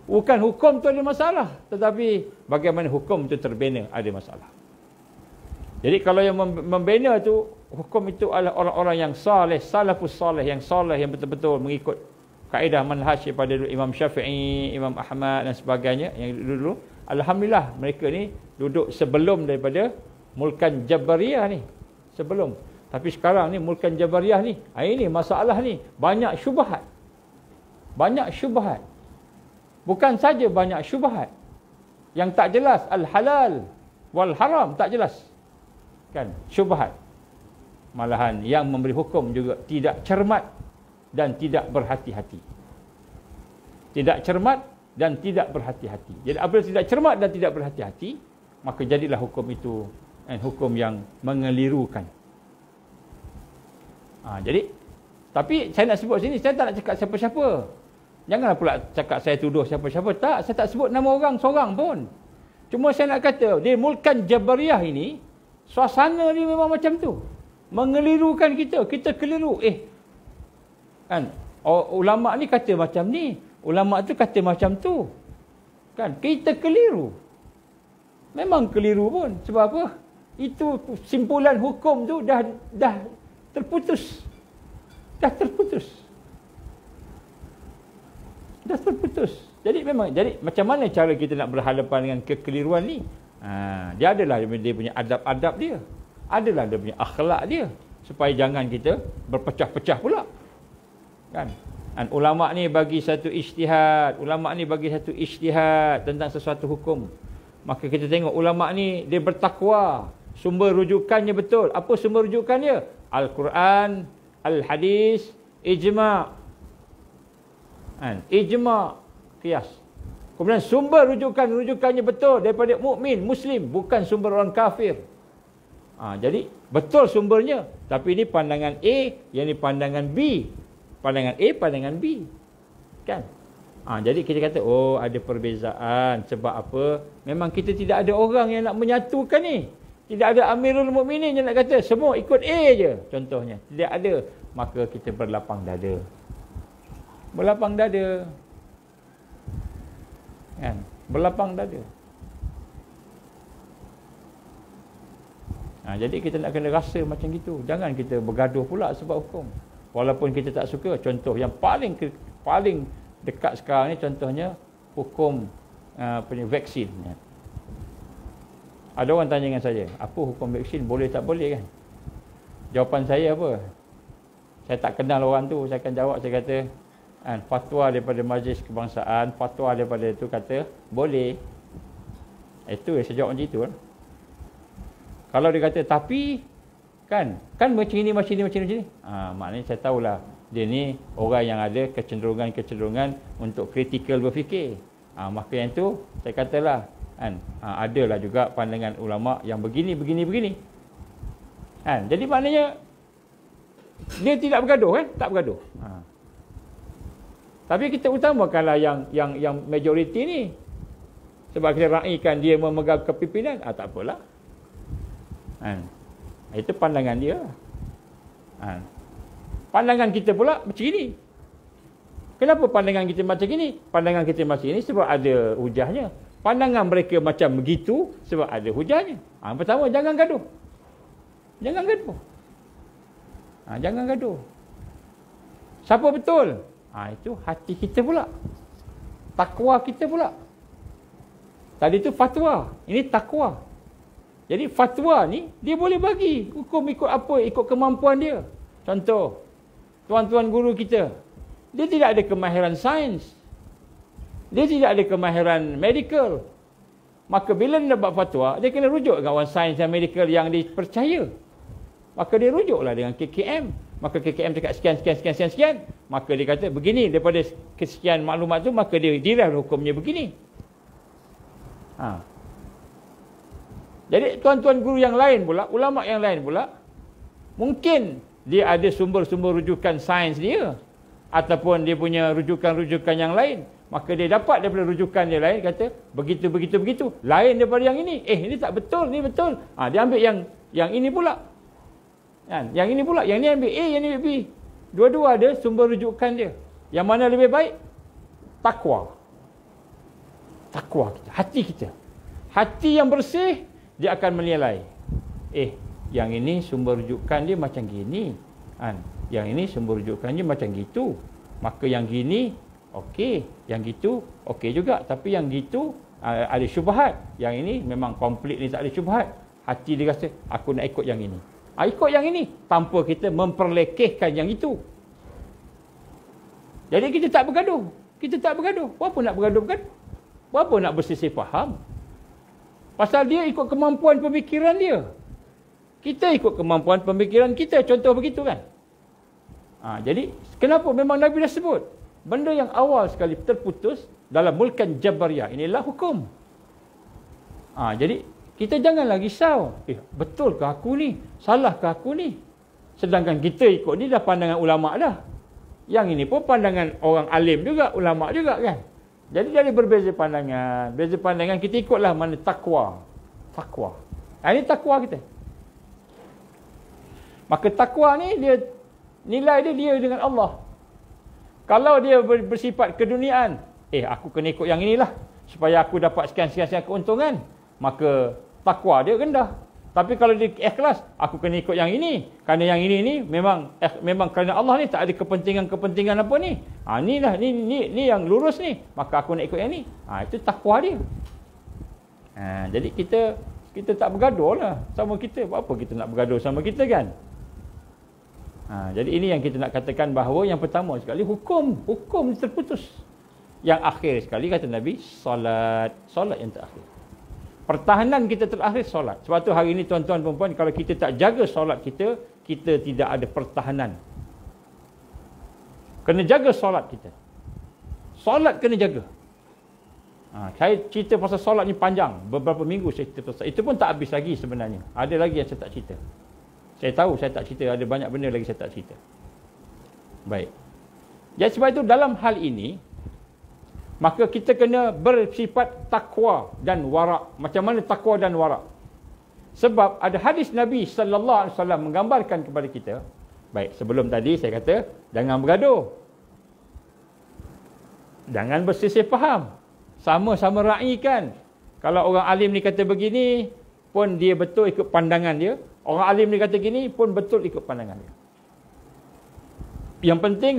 A: bukan hukum tu ada masalah, tetapi bagaimana hukum itu terbina ada masalah. Jadi kalau yang membina tu, hukum itu adalah orang-orang yang saleh, salafus saleh, yang saleh, yang betul-betul mengikut kaedah manhaj daripada Imam Syafi'i, Imam Ahmad dan sebagainya yang dulu. Alhamdulillah mereka ni duduk sebelum daripada mulkan Jabariyah ni. Sebelum. Tapi sekarang ni mulkan Jabariyah ni, ini masalah ni, banyak syubhat. Banyak syubhat. Bukan saja banyak syubhat yang tak jelas, al-halal wal haram tak jelas. Kan? Syubhat. Malahan yang memberi hukum juga tidak cermat dan tidak berhati-hati. Tidak cermat dan tidak berhati-hati. Jadi apabila tidak cermat dan tidak berhati-hati, maka jadilah hukum itu hukum yang mengelirukan. Jadi, tapi saya nak sebut sini, saya tak nak cakap siapa-siapa. Janganlah pula cakap saya tuduh siapa-siapa. Tak, saya tak sebut nama orang seorang pun. Cuma saya nak kata, di mulkan Jabariyah ini, suasana ni memang macam tu. Mengelirukan kita. Kita keliru. Kan? Ulama ni kata macam ni. Ulama tu kata macam tu. Kan? Kita keliru. Memang keliru pun. Sebab apa? Itu simpulan hukum tu dah terputus. Dah terputus. Dah terputus. Jadi memang, jadi macam mana cara kita nak berhadapan dengan kekeliruan ni? Dia adalah dia punya adab-adab dia. Adalah dia punya akhlak dia. Supaya jangan kita berpecah-pecah pula. Kan? Dan ulama ni bagi satu ijtihad. Ulama ni bagi satu ijtihad tentang sesuatu hukum. Maka kita tengok ulama ni dia bertakwa. Sumber rujukannya betul. Apa sumber rujukannya? Al-Quran, Al-Hadis, Ijma'. Ijma', qiyas. Kemudian sumber rujukannya betul daripada mukmin, muslim, bukan sumber orang kafir. Jadi betul sumbernya, tapi ini pandangan A, yang ini pandangan B. Pandangan A, pandangan B. Kan? Jadi kita kata, oh ada perbezaan. Sebab apa? Memang kita tidak ada orang yang nak menyatukan ni. Tidak ada Amirul Mukminin yang nak kata semua ikut A je. Contohnya. Tidak ada. Maka kita berlapang dada. Berlapang dada. Kan? Berlapang dada. Jadi kita nak kena rasa macam gitu. Jangan kita bergaduh pula sebab hukum. Walaupun kita tak suka. Contoh yang paling dekat sekarang ni contohnya hukum vaksin. Ada orang tanya dengan saya, apa hukum vaksin, boleh tak boleh kan? Jawapan saya apa? Saya tak kenal orang tu, saya akan jawab, saya kata fatwa daripada Majlis Kebangsaan, fatwa daripada itu kata boleh. Itu saya jawab macam itu kan. Kalau dia kata tapi kan macam ni maknanya saya tahulah dia ni orang yang ada kecenderungan untuk kritikal berfikir. Maka yang tu saya katalah adalah juga pandangan ulama yang begini. Jadi maknanya dia tidak bergaduh kan? Tak bergaduh. Tapi kita utamakanlah yang majoriti ni. Sebab kita raikan dia memegang kepimpinan, tak apalah. Itu pandangan dia. Pandangan kita pula macam ini. Kenapa pandangan kita macam ini? Pandangan kita macam ini sebab ada hujahnya. Pandangan mereka macam begitu sebab ada hujahnya. Pertama, jangan gaduh. Jangan gaduh. Siapa betul? Itu hati kita pula. Takwa kita pula. Tadi tu fatwa, ini takwa. Jadi fatwa ni dia boleh bagi hukum ikut apa? Ikut kemampuan dia. Contoh, tuan-tuan guru kita, dia tidak ada kemahiran sains. Dia tidak ada kemahiran medical. Maka bila dia dapat fatwa, dia kena rujuk dengan orang sains dan medical yang dipercaya. Maka dia rujuklah dengan KKM. Maka KKM cakap sekian. Maka dia kata begini, daripada kesekian maklumat tu, maka dia dirah hukumnya begini. Jadi tuan-tuan guru yang lain pula, ulama yang lain pula, mungkin dia ada sumber-sumber rujukan sains dia, ataupun dia punya rujukan-rujukan yang lain. Maka dia dapat daripada rujukan dia lain, kata begitu. Lain daripada yang ini. Ini tak betul, ni betul. Dia ambil yang ini pula. Yang ini pula, yang ni ambil A, yang ni ambil B. Dua-dua ada sumber rujukan dia. Yang mana lebih baik? Takwa kita, hati kita. Hati yang bersih, dia akan menilai. Yang ini sumber rujukan dia macam gini. Yang ini sumber rujukan dia macam gitu. Maka yang gini, okey. Yang gitu, okey juga. Tapi yang gitu, ada syubhat. Yang ini memang komplit ni tak ada syubhat. Hati dia rasa, aku nak ikut yang ini. Ikut yang ini. Tanpa kita memperlekehkan yang itu. Jadi kita tak bergaduh. Berapa nak bergaduh? Berapa nak bersisih faham? Pasal dia ikut kemampuan pemikiran dia. Kita ikut kemampuan pemikiran kita. Contoh begitu kan. Jadi kenapa memang Nabi dah sebut? Benda yang awal sekali terputus dalam mulkan Jabariyah. Inilah hukum. Jadi kita janganlah risau. Betul ke aku ni? Salah ke aku ni? Sedangkan kita ikut ni dah pandangan ulama' dah. Yang ini pun pandangan orang alim juga, ulama' juga kan. Jadi dari berbeza pandangan. Beza pandangan kita ikutlah mana takwa. Ini takwa kita. Maka takwa ni dia nilai dia dengan Allah. Kalau dia bersifat keduniaan, aku kena ikut yang inilah supaya aku dapat sekian keuntungan, maka takwa dia rendah. Tapi kalau dia ikhlas, aku kena ikut yang ini. Kerana yang ini memang kerana Allah ni tak ada kepentingan apa ni. Ni yang lurus ni. Maka aku nak ikut yang ni. Itu takwa dia. Jadi kita tak bergaduh lah sama kita. Apa kita nak bergaduh sama kita kan? Jadi ini yang kita nak katakan bahawa yang pertama sekali hukum terputus. Yang akhir sekali kata Nabi, solat yang terakhir. Pertahanan kita terakhir solat. Sebab tu hari ini tuan-tuan dan puan, kalau kita tak jaga solat kita tidak ada pertahanan. Kena jaga solat kita. Solat kena jaga. Saya cerita pasal solat ni panjang. Beberapa minggu saya cerita pasal. Itu pun tak habis lagi sebenarnya. Ada lagi yang saya tak cerita. Saya tahu saya tak cerita. Ada banyak benda lagi saya tak cerita. Baik. Jadi sebab itu dalam hal ini, maka kita kena bersifat takwa dan wara'. Macam mana takwa dan wara'? Sebab ada hadis Nabi sallallahu alaihi wasallam menggambarkan kepada kita. Baik, sebelum tadi saya kata jangan bergaduh. Jangan berselisih faham. Sama-sama raikan. Kalau orang alim ni kata begini, pun dia betul ikut pandangan dia. Orang alim ni kata gini, pun betul ikut pandangan dia. Yang penting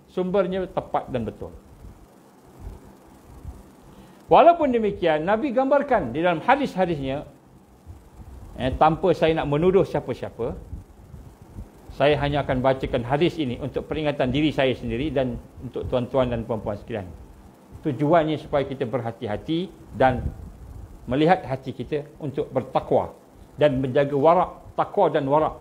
A: sumbernya tepat dan betul. Walaupun demikian, Nabi gambarkan di dalam hadis-hadisnya, tanpa saya nak menuduh siapa-siapa, saya hanya akan bacakan hadis ini untuk peringatan diri saya sendiri dan untuk tuan-tuan dan puan-puan sekalian. Tujuannya supaya kita berhati-hati dan melihat hati kita untuk bertakwa dan menjaga warak, takwa dan warak.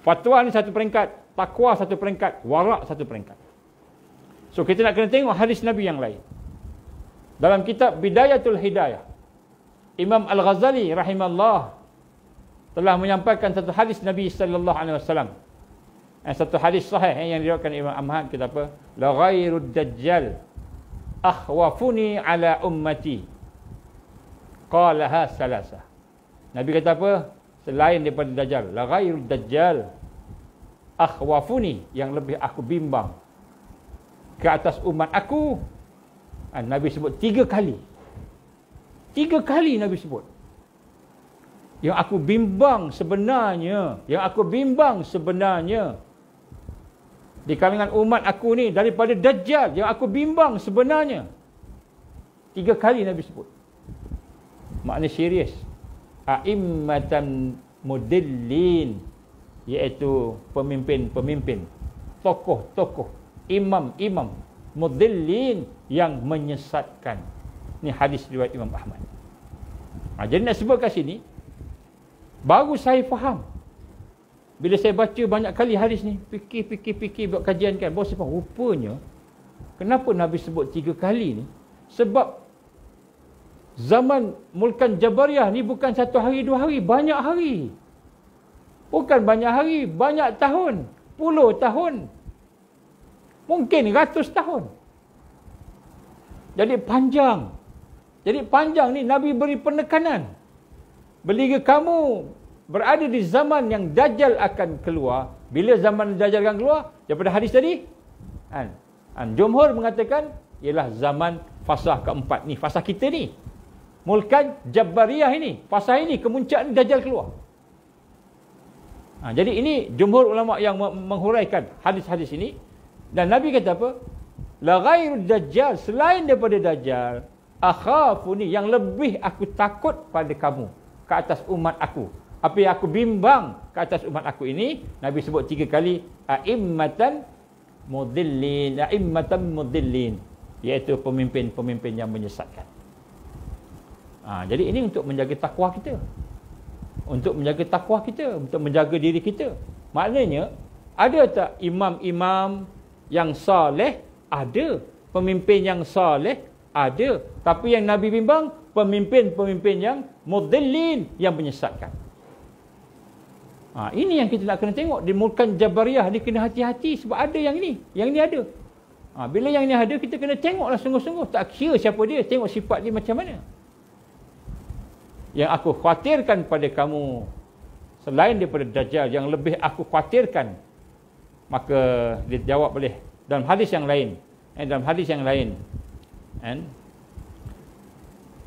A: Fatwa ni satu peringkat, takwa satu peringkat, warak satu peringkat. So kita nak kena tengok hadis Nabi yang lain. Dalam kitab Bidayatul Hidayah, Imam Al-Ghazali rahimahullah telah menyampaikan satu hadis Nabi sallallahu alaihi wasallam. Satu hadis sahih yang diriwayatkan Imam Ahmad, kata apa? La ghairud dajjal akhwafuni ala ummati. Qalaha salasah. Nabi kata apa? Selain daripada dajjal, la ghairud dajjal akhwafuni, yang lebih aku bimbang ke atas umat aku. Nabi sebut 3 kali. 3 kali Nabi sebut. Yang aku bimbang sebenarnya, di kalangan umat aku ni daripada dajjal, yang aku bimbang sebenarnya. 3 kali Nabi sebut. Makna serius. A'immatan mudillin, iaitu pemimpin-pemimpin, tokoh-tokoh, imam-imam, mudillin, yang menyesatkan. Ini hadis riwayat Imam Ahmad. Jadi nak sebut kat sini, baru saya faham. Bila saya baca banyak kali hadis ni, fikir buat kajian kan, baru saya faham, rupanya kenapa Nabi sebut 3 kali ni? Sebab zaman Mulkan Jabariyah ni bukan 1 hari 2 hari, banyak hari. Bukan banyak hari, banyak tahun, puluh tahun, mungkin ratus tahun. Jadi panjang ni Nabi beri penekanan. Bila kamu berada di zaman yang Dajjal akan keluar, bila zaman Dajjal akan keluar, daripada hadis tadi, jumhur mengatakan ialah zaman fasah keempat ni, fasah kita ni, Mulkan Jabariyah ini, fasah ini, kemuncak Dajjal keluar. Jadi ini jumhur ulama yang menghuraikan hadis-hadis ini. Dan Nabi kata apa? La ghairu dajjal, selain daripada Dajjal, akhafuni, yang lebih aku takut pada kamu, ke atas umat aku. Apa yang aku bimbang ke atas umat aku ini, Nabi sebut 3 kali, a'immatan mudillin, iaitu pemimpin-pemimpin yang menyesatkan. Jadi ini untuk menjaga takwa kita. Untuk menjaga diri kita. Maknanya, ada tak imam-imam yang saleh? Ada. Pemimpin yang saleh? Ada. Tapi yang Nabi bimbang, pemimpin-pemimpin yang mudillin, yang menyesatkan. Ini yang kita nak kena tengok. Di Mulkan Jabariyah ni kena hati-hati, sebab ada yang ni. Yang ni ada. Bila yang ni ada, kita kena tengoklah sungguh-sungguh. Tak kira siapa dia, tengok sifat dia macam mana. Yang aku khawatirkan pada kamu, selain daripada Dajjal, yang lebih aku khawatirkan, maka dijawab oleh dalam hadis yang lain.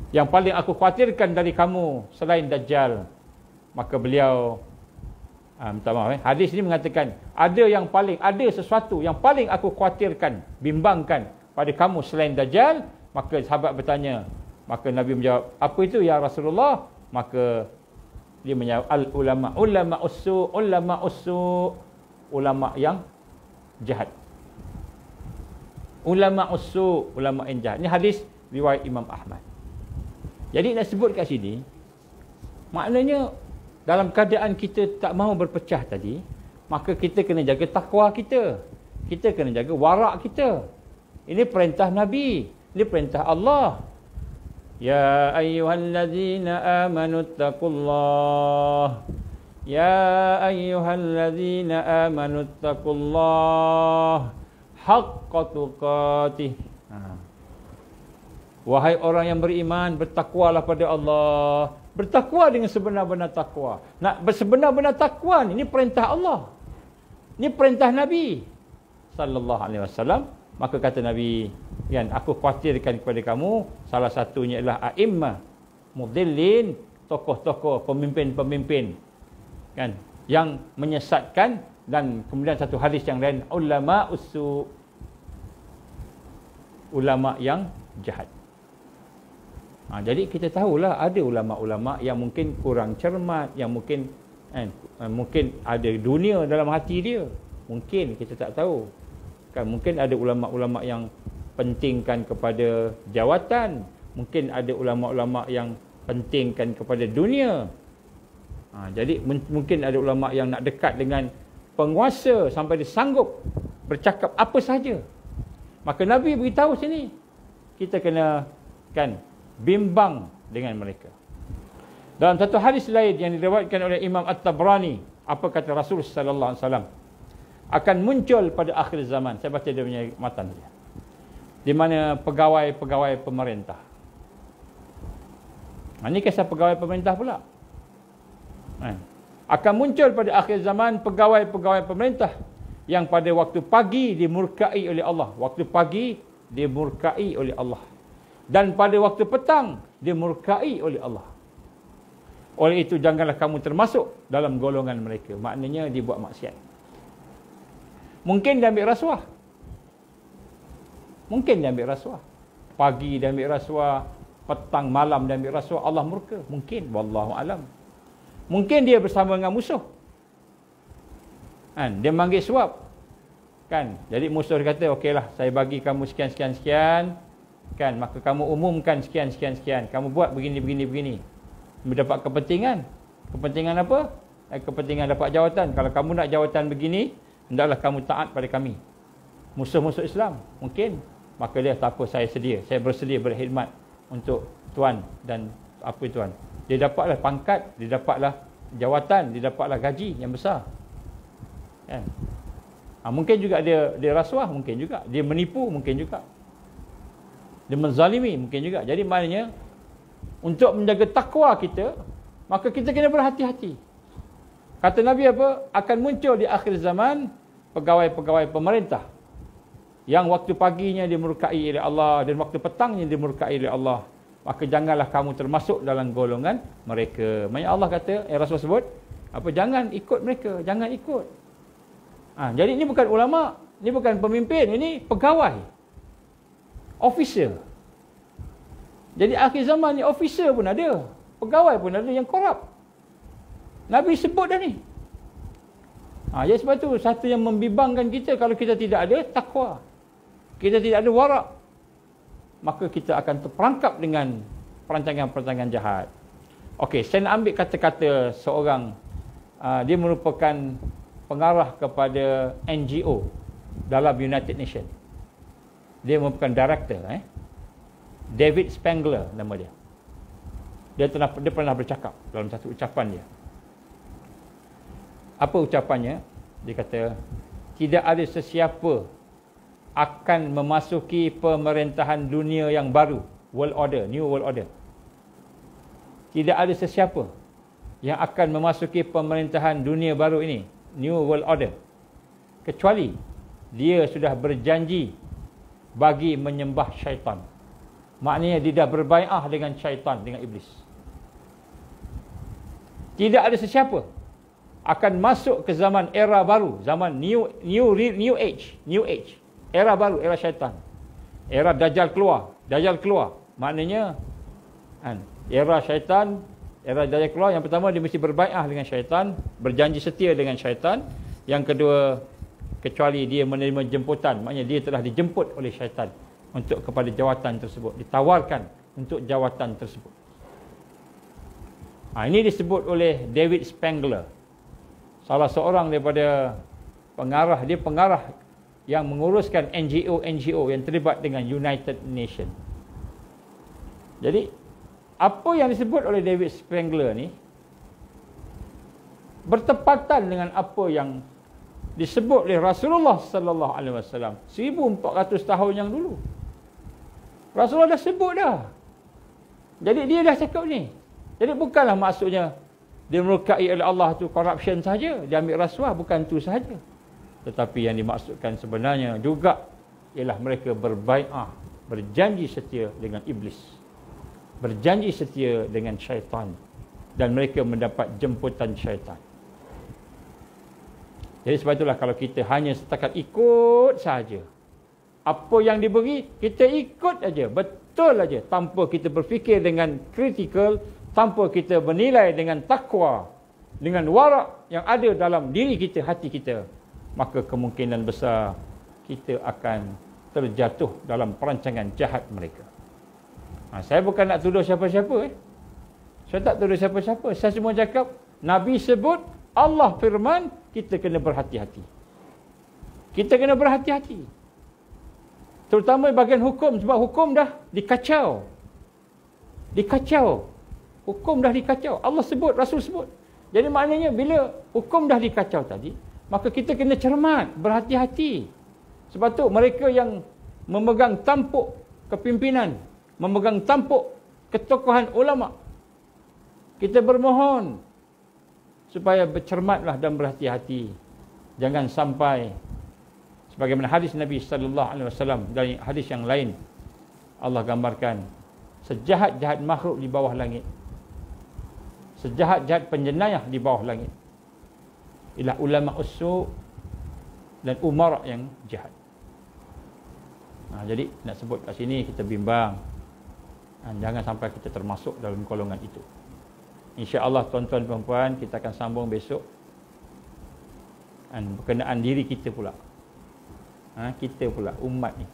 A: Yang paling aku khawatirkan dari kamu selain Dajjal, maka beliau minta maaf, hadis ini mengatakan ada sesuatu yang paling aku khawatirkan, bimbangkan pada kamu selain Dajjal. Maka sahabat bertanya, maka Nabi menjawab, apa itu ya Rasulullah? Maka dia menjawab, ulama yang jahat. Ulama yang jahat. Ini hadis riwayat Imam Ahmad. Jadi nak sebut kat sini, maknanya dalam keadaan kita tak mahu berpecah tadi, maka kita kena jaga takwa kita. Kita kena jaga warak kita. Ini perintah Nabi, ini perintah Allah. Ya ayyuhallazina amanu taqullah. Ya ayyuhallazina amanu taqullah haqqa tuqatih. Wahai orang yang beriman, bertakwalah pada Allah. Bertakwa dengan sebenar-benar takwa. Nak bersebenar-benar takwa ni, ini perintah Allah. Ini perintah Nabi sallallahu alaihi wasallam. Maka kata Nabi, kan, aku khawatirkan kepada kamu, salah satunya ialah a'immah mudillin, tokoh-tokoh, pemimpin-pemimpin, kan, yang menyesatkan. Dan kemudian satu hadis yang lain, ulama usu, ulama yang jahat. Jadi kita tahulah ada ulama-ulama yang mungkin kurang cermat, yang mungkin mungkin ada dunia dalam hati dia. Mungkin kita tak tahu. Kan mungkin ada ulama-ulama yang pentingkan kepada jawatan, mungkin ada ulama-ulama yang pentingkan kepada dunia. Jadi mungkin ada ulama yang nak dekat dengan penguasa sampai dia sanggup bercakap apa saja. Maka Nabi beritahu sini, kita kena kan bimbang dengan mereka. Dalam satu hadis lain yang diriwayatkan oleh Imam At-Tabrani, apa kata Rasul sallallahu alaihi wasallam, akan muncul pada akhir zaman. Saya baca dia punya matan dia. Di mana pegawai-pegawai pemerintah. Ini kisah pegawai pemerintah pula. Akan muncul pada akhir zaman pegawai-pegawai pemerintah yang pada waktu pagi dimurkai oleh Allah. Waktu pagi dimurkai oleh Allah. Dan pada waktu petang dimurkai oleh Allah. Oleh itu janganlah kamu termasuk dalam golongan mereka. Maknanya dia buat maksiat. Mungkin dia ambil rasuah. Mungkin dia ambil rasuah. Pagi dia ambil rasuah, petang malam dia ambil rasuah, Allah murka. Mungkin, wallahu alam. Mungkin dia bersama dengan musuh. Kan, dia manggil suap. Kan, jadi musuh dia kata, okeylah, saya bagi kamu sekian. Kan, maka kamu umumkan sekian. Kamu buat begini. Mendapat kepentingan. Kepentingan apa? Kepentingan dapat jawatan. Kalau kamu nak jawatan begini, hendaklah kamu taat pada kami. Musuh-musuh Islam. Mungkin. Maka dia, tak apa, saya sedia. Saya bersedia berkhidmat untuk tuan dan apa tuan. Dia dapatlah pangkat, dia dapatlah jawatan, dia dapatlah gaji yang besar. Kan? Mungkin juga dia rasuah, mungkin juga. Dia menipu, mungkin juga. Dia menzalimi, mungkin juga. Jadi maknanya, untuk menjaga takwa kita, maka kita kena berhati-hati. Kata Nabi apa? Akan muncul di akhir zaman pegawai-pegawai pemerintah yang waktu paginya dimurkai oleh Allah dan waktu petangnya dimurkai oleh Allah. Maka janganlah kamu termasuk dalam golongan mereka. Maksudnya Allah kata, Rasul sebut, apa, jangan ikut mereka, jangan ikut. Jadi ini bukan ulama, ini bukan pemimpin, ini pegawai. Officer. Jadi akhir zaman ni officer pun ada, pegawai pun ada yang korup. Nabi sebut dah ni. Jadi sebab tu satu yang membimbangkan kita, kalau kita tidak ada takwa, kita tidak ada warak, maka kita akan terperangkap dengan perancangan-perancangan jahat. Okey, saya nak ambil kata-kata seorang, dia merupakan pengarah kepada NGO dalam United Nations. Dia merupakan director, David Spangler nama dia. Dia pernah bercakap dalam satu ucapan dia. Apa ucapannya? Dia kata, tidak ada sesiapa akan memasuki pemerintahan dunia yang baru, world order, new world order. Tidak ada sesiapa yang akan memasuki pemerintahan dunia baru ini, new world order, kecuali dia sudah berjanji bagi menyembah syaitan. Maknanya dia dah berbai'ah dengan syaitan, dengan iblis. Tidak ada sesiapa akan masuk ke zaman era baru, zaman new age, era baru, era syaitan. Era Dajjal keluar. Maknanya era syaitan, era Dajjal keluar. Yang pertama, dia mesti berbai'ah dengan syaitan, berjanji setia dengan syaitan. Yang kedua, kecuali dia menerima jemputan, maknanya dia telah dijemput oleh syaitan untuk kepada jawatan tersebut, ditawarkan untuk jawatan tersebut. Ini disebut oleh David Spangler, salah seorang daripada pengarah. Dia pengarah yang menguruskan NGO yang terlibat dengan United Nations. Jadi apa yang disebut oleh David Spangler ni bertepatan dengan apa yang disebut oleh Rasulullah sallallahu alaihi wasallam 1400 tahun yang dulu. Rasulullah dah sebut dah. Jadi dia dah cakap ni. Jadi bukanlah maksudnya dia murkai oleh Allah tu corruption saja, dia ambil rasuah, bukan tu sahaja. Tetapi yang dimaksudkan sebenarnya juga ialah mereka berbai'ah, berjanji setia dengan iblis, berjanji setia dengan syaitan, dan mereka mendapat jemputan syaitan. Jadi sebab itulah kalau kita hanya setakat ikut saja apa yang diberi, kita ikut aja, betul aja, tanpa kita berfikir dengan kritikal, tanpa kita menilai dengan takwa, dengan warak yang ada dalam diri kita, hati kita, maka kemungkinan besar kita akan terjatuh dalam perancangan jahat mereka. Saya bukan nak tuduh siapa-siapa. Saya tak tuduh siapa-siapa. Saya cuma cakap, Nabi sebut, Allah firman, kita kena berhati-hati. Kita kena berhati-hati. Terutama bahagian hukum, sebab hukum dah dikacau. Dikacau. Hukum dah dikacau. Allah sebut, Rasul sebut. Jadi maknanya bila hukum dah dikacau tadi, maka kita kena cermat, berhati-hati. Sebab tu mereka yang memegang tampuk kepimpinan, memegang tampuk ketokohan ulama, kita bermohon supaya bercermatlah dan berhati-hati. Jangan sampai sebagaimana hadis Nabi sallallahu alaihi wasallam dari hadis yang lain, Allah gambarkan sejahat-jahat makhluk di bawah langit, sejahat-jahat penjenayah di bawah langit ialah ulama usu' dan umara yang jahat. Jadi nak sebut kat sini kita bimbang, jangan sampai kita termasuk dalam golongan itu. InsyaAllah tuan-tuan perempuan, kita akan sambung besok berkenaan diri kita pula. Kita pula umat ni.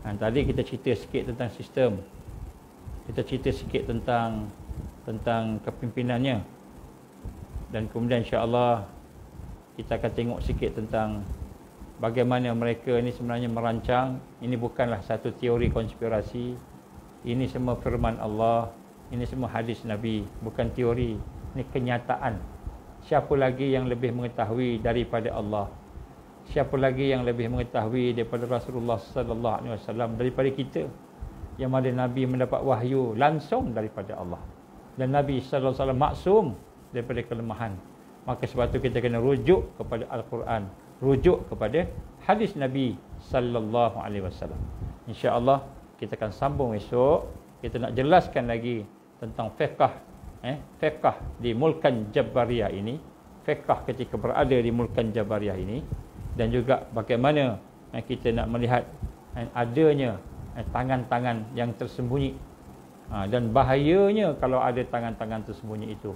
A: Tadi kita cerita sikit tentang sistem, kita cerita sikit tentang kepimpinannya, dan kemudian insya-Allah kita akan tengok sikit tentang bagaimana mereka ni sebenarnya merancang. Ini bukanlah satu teori konspirasi, ini semua firman Allah, ini semua hadis Nabi, bukan teori, ini kenyataan. Siapa lagi yang lebih mengetahui daripada Allah? Siapa lagi yang lebih mengetahui daripada Rasulullah sallallahu alaihi wasallam daripada kita, yang mana Nabi mendapat wahyu langsung daripada Allah, dan Nabi sallallahu alaihi wasallam maksum daripada kelemahan. Maka sebab itu kita kena rujuk kepada Al-Quran, rujuk kepada hadis Nabi sallallahu alaihi wasallam. Insya-Allah kita akan sambung esok. Kita nak jelaskan lagi tentang fiqh, fiqh di Mulkan Jabariyah ini, fiqh ketika berada di Mulkan Jabariyah ini, dan juga bagaimana kita nak melihat adanya tangan-tangan yang tersembunyi, dan bahayanya kalau ada tangan-tangan tersembunyi itu.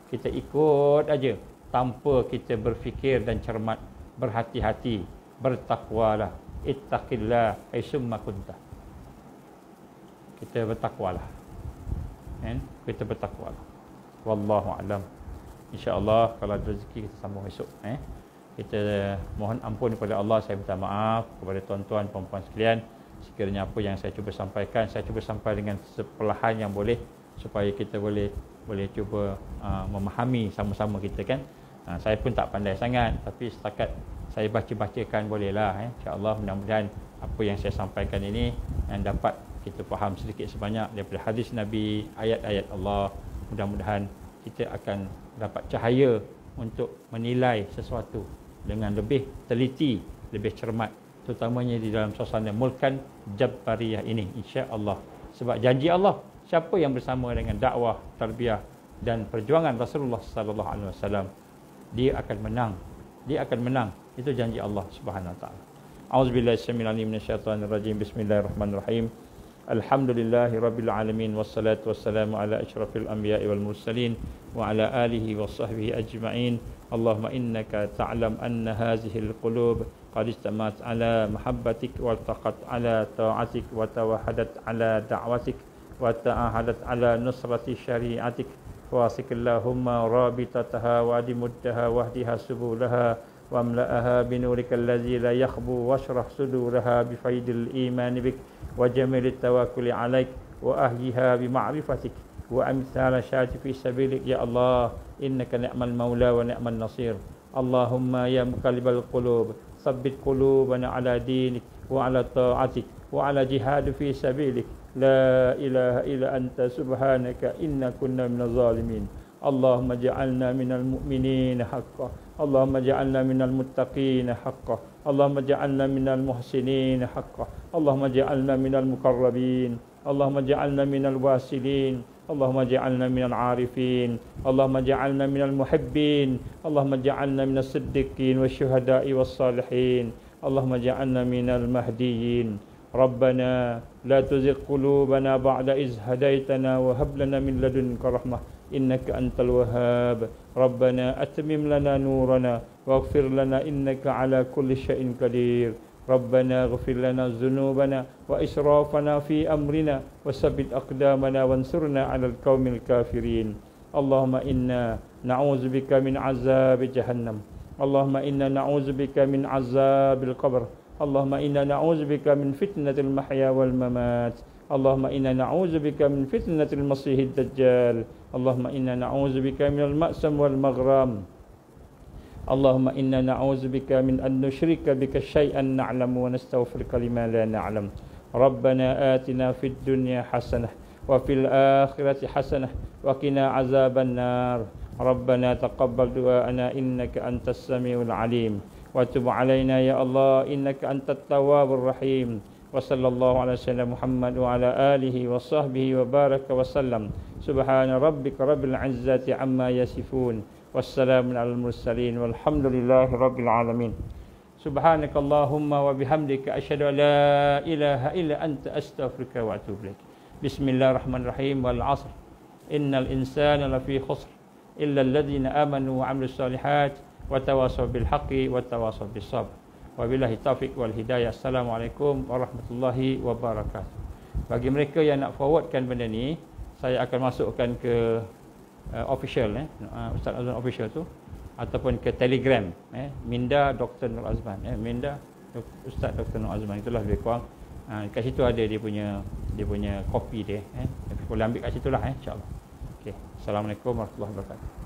A: Kita ikut aja tanpa kita berfikir dan cermat. Berhati-hati, bertakwalah, ittaqillah aisumma kunta. Kita bertakwalah, kita bertakwalah. Wallahu a'lam. InsyaAllah kalau ada rezeki kita sambung esok. Kita mohon ampun kepada Allah. Saya minta maaf kepada tuan-tuan perempuan sekalian. Sekiranya apa yang saya cuba sampaikan, saya cuba sampai dengan sepelahan yang boleh, supaya kita boleh cuba memahami sama-sama kita kan. Saya pun tak pandai sangat, tapi setakat saya baca-bacakan bolehlah. InsyaAllah mudah-mudahan apa yang saya sampaikan ini yang dapat kita faham sedikit sebanyak daripada hadis Nabi, ayat-ayat Allah. Mudah-mudahan kita akan dapat cahaya untuk menilai sesuatu dengan lebih teliti, lebih cermat, terutamanya di dalam suasana Mulkan Jabariyah ini, insya-Allah. Sebab janji Allah, siapa yang bersama dengan dakwah, tarbiyah dan perjuangan Rasulullah sallallahu alaihi wasallam, dia akan menang. Dia akan menang. Itu janji Allah Subhanahu wa taala. A'udzubillahi samil alim minasyaitonir rajim. Bismillahirrahmanirrahim. Alhamdulillahirabbil alamin, wassalatu wassalamu ala asyrafil anbiya'i wal mursalin wa ala alihi washabbihi ajma'in. Allahumma innaka ta'lam anna hadhihi alqulub qad istamat ala mahabbatik wa taqat ala ta'atik wa tawahadat ala da'watik wa ta'ahadat ala nusrati syari'atik. Wasik Allahumma rabitataha wa dimuddaha wahdiha subulaha wa amla'aha binurikal ladzi la yakhbu washrah suduraha bifaidil iman bik wa jamilit tawakkuli alaik wa ahyiha bima'rifatik wa amthala syati fi sabilik. Ya Allah, innaka ni'mal maula wa ni'man nasir. Allahumma ya muqallibal qulub tsabbit qulubana ala dinik wa ala ta'atik وعلى جهاد في سبيلك لا إله إلا أنت سبحانك إنا كنا من الظالمين اللهم اجعلنا من المؤمنين حقا اللهم اجعلنا من المتقين حقا اللهم اجعلنا من المحسنين حقا اللهم اجعلنا من المقربين اللهم اجعلنا من الواصلين اللهم اجعلنا من العارفين اللهم اجعلنا من المحبين اللهم اجعلنا من الصديقين والشهداء والصالحين اللهم اجعلنا من المهديين ربنا لا تزغ قلوبنا بعد إذ هديتنا وهب لنا من لدنك رحمة إنك أنت الوهاب ربنا أتمم لنا نورنا واغفر لنا إنك على كل شيء قدير ربنا اغفر لنا ذنوبنا وإسرافنا في أمرنا وثبت أقدامنا وانصرنا على القوم الكافرين اللهم إنا نعوذ بك من عذاب جهنم اللهم إنا نعوذ بك من عذاب القبر اللهم إنا نعوذ بك من فتنة المحيا والممات اللهم إنا نعوذ بك من فتنة المسيح الدجال اللهم إنا نعوذ بك من المأسم والمغرام اللهم إنا نعوذ بك من أن نشرك بك شيئا نعلم ونستغفرك لما لا نعلم ربنا آتنا في الدنيا حسنة وفي الآخرة حسنة وقنا عذاب النار ربنا تقبل دعاءنا إنك أنت السميع العليم وتب علينا يا الله إنك أنت التواب الرحيم وصلى الله على سيدنا محمد وعلى آله وصحبه وبارك وسلم سبحان ربك رب العزة عما يصفون والسلام على المرسلين والحمد لله رب العالمين سبحانك اللهم وبحمدك أشهد أن لا إله إلا أنت أستغفرك وأتوب إليك بسم الله الرحمن الرحيم والعصر إن الإنسان لفي خسر إلا الذين آمنوا وعملوا الصالحات وتواصوا بالحق وتواصوا بالصبر wabillahi taufiq wal hidayah. Assalamualaikum warahmatullahi wabarakatuh. Bagi mereka yang nak forwardkan benda ni, saya akan masukkan ke official Ustaz Azman official tu ataupun ke Telegram Minda Dr. Nur Azman Minda Ustaz Dr. Nur Azman, itulah lebih kurang. Kat situ ada dia punya kopi dia. Boleh ambil kat situlah insya-Allah. Okey. Assalamualaikum warahmatullahi wabarakatuh.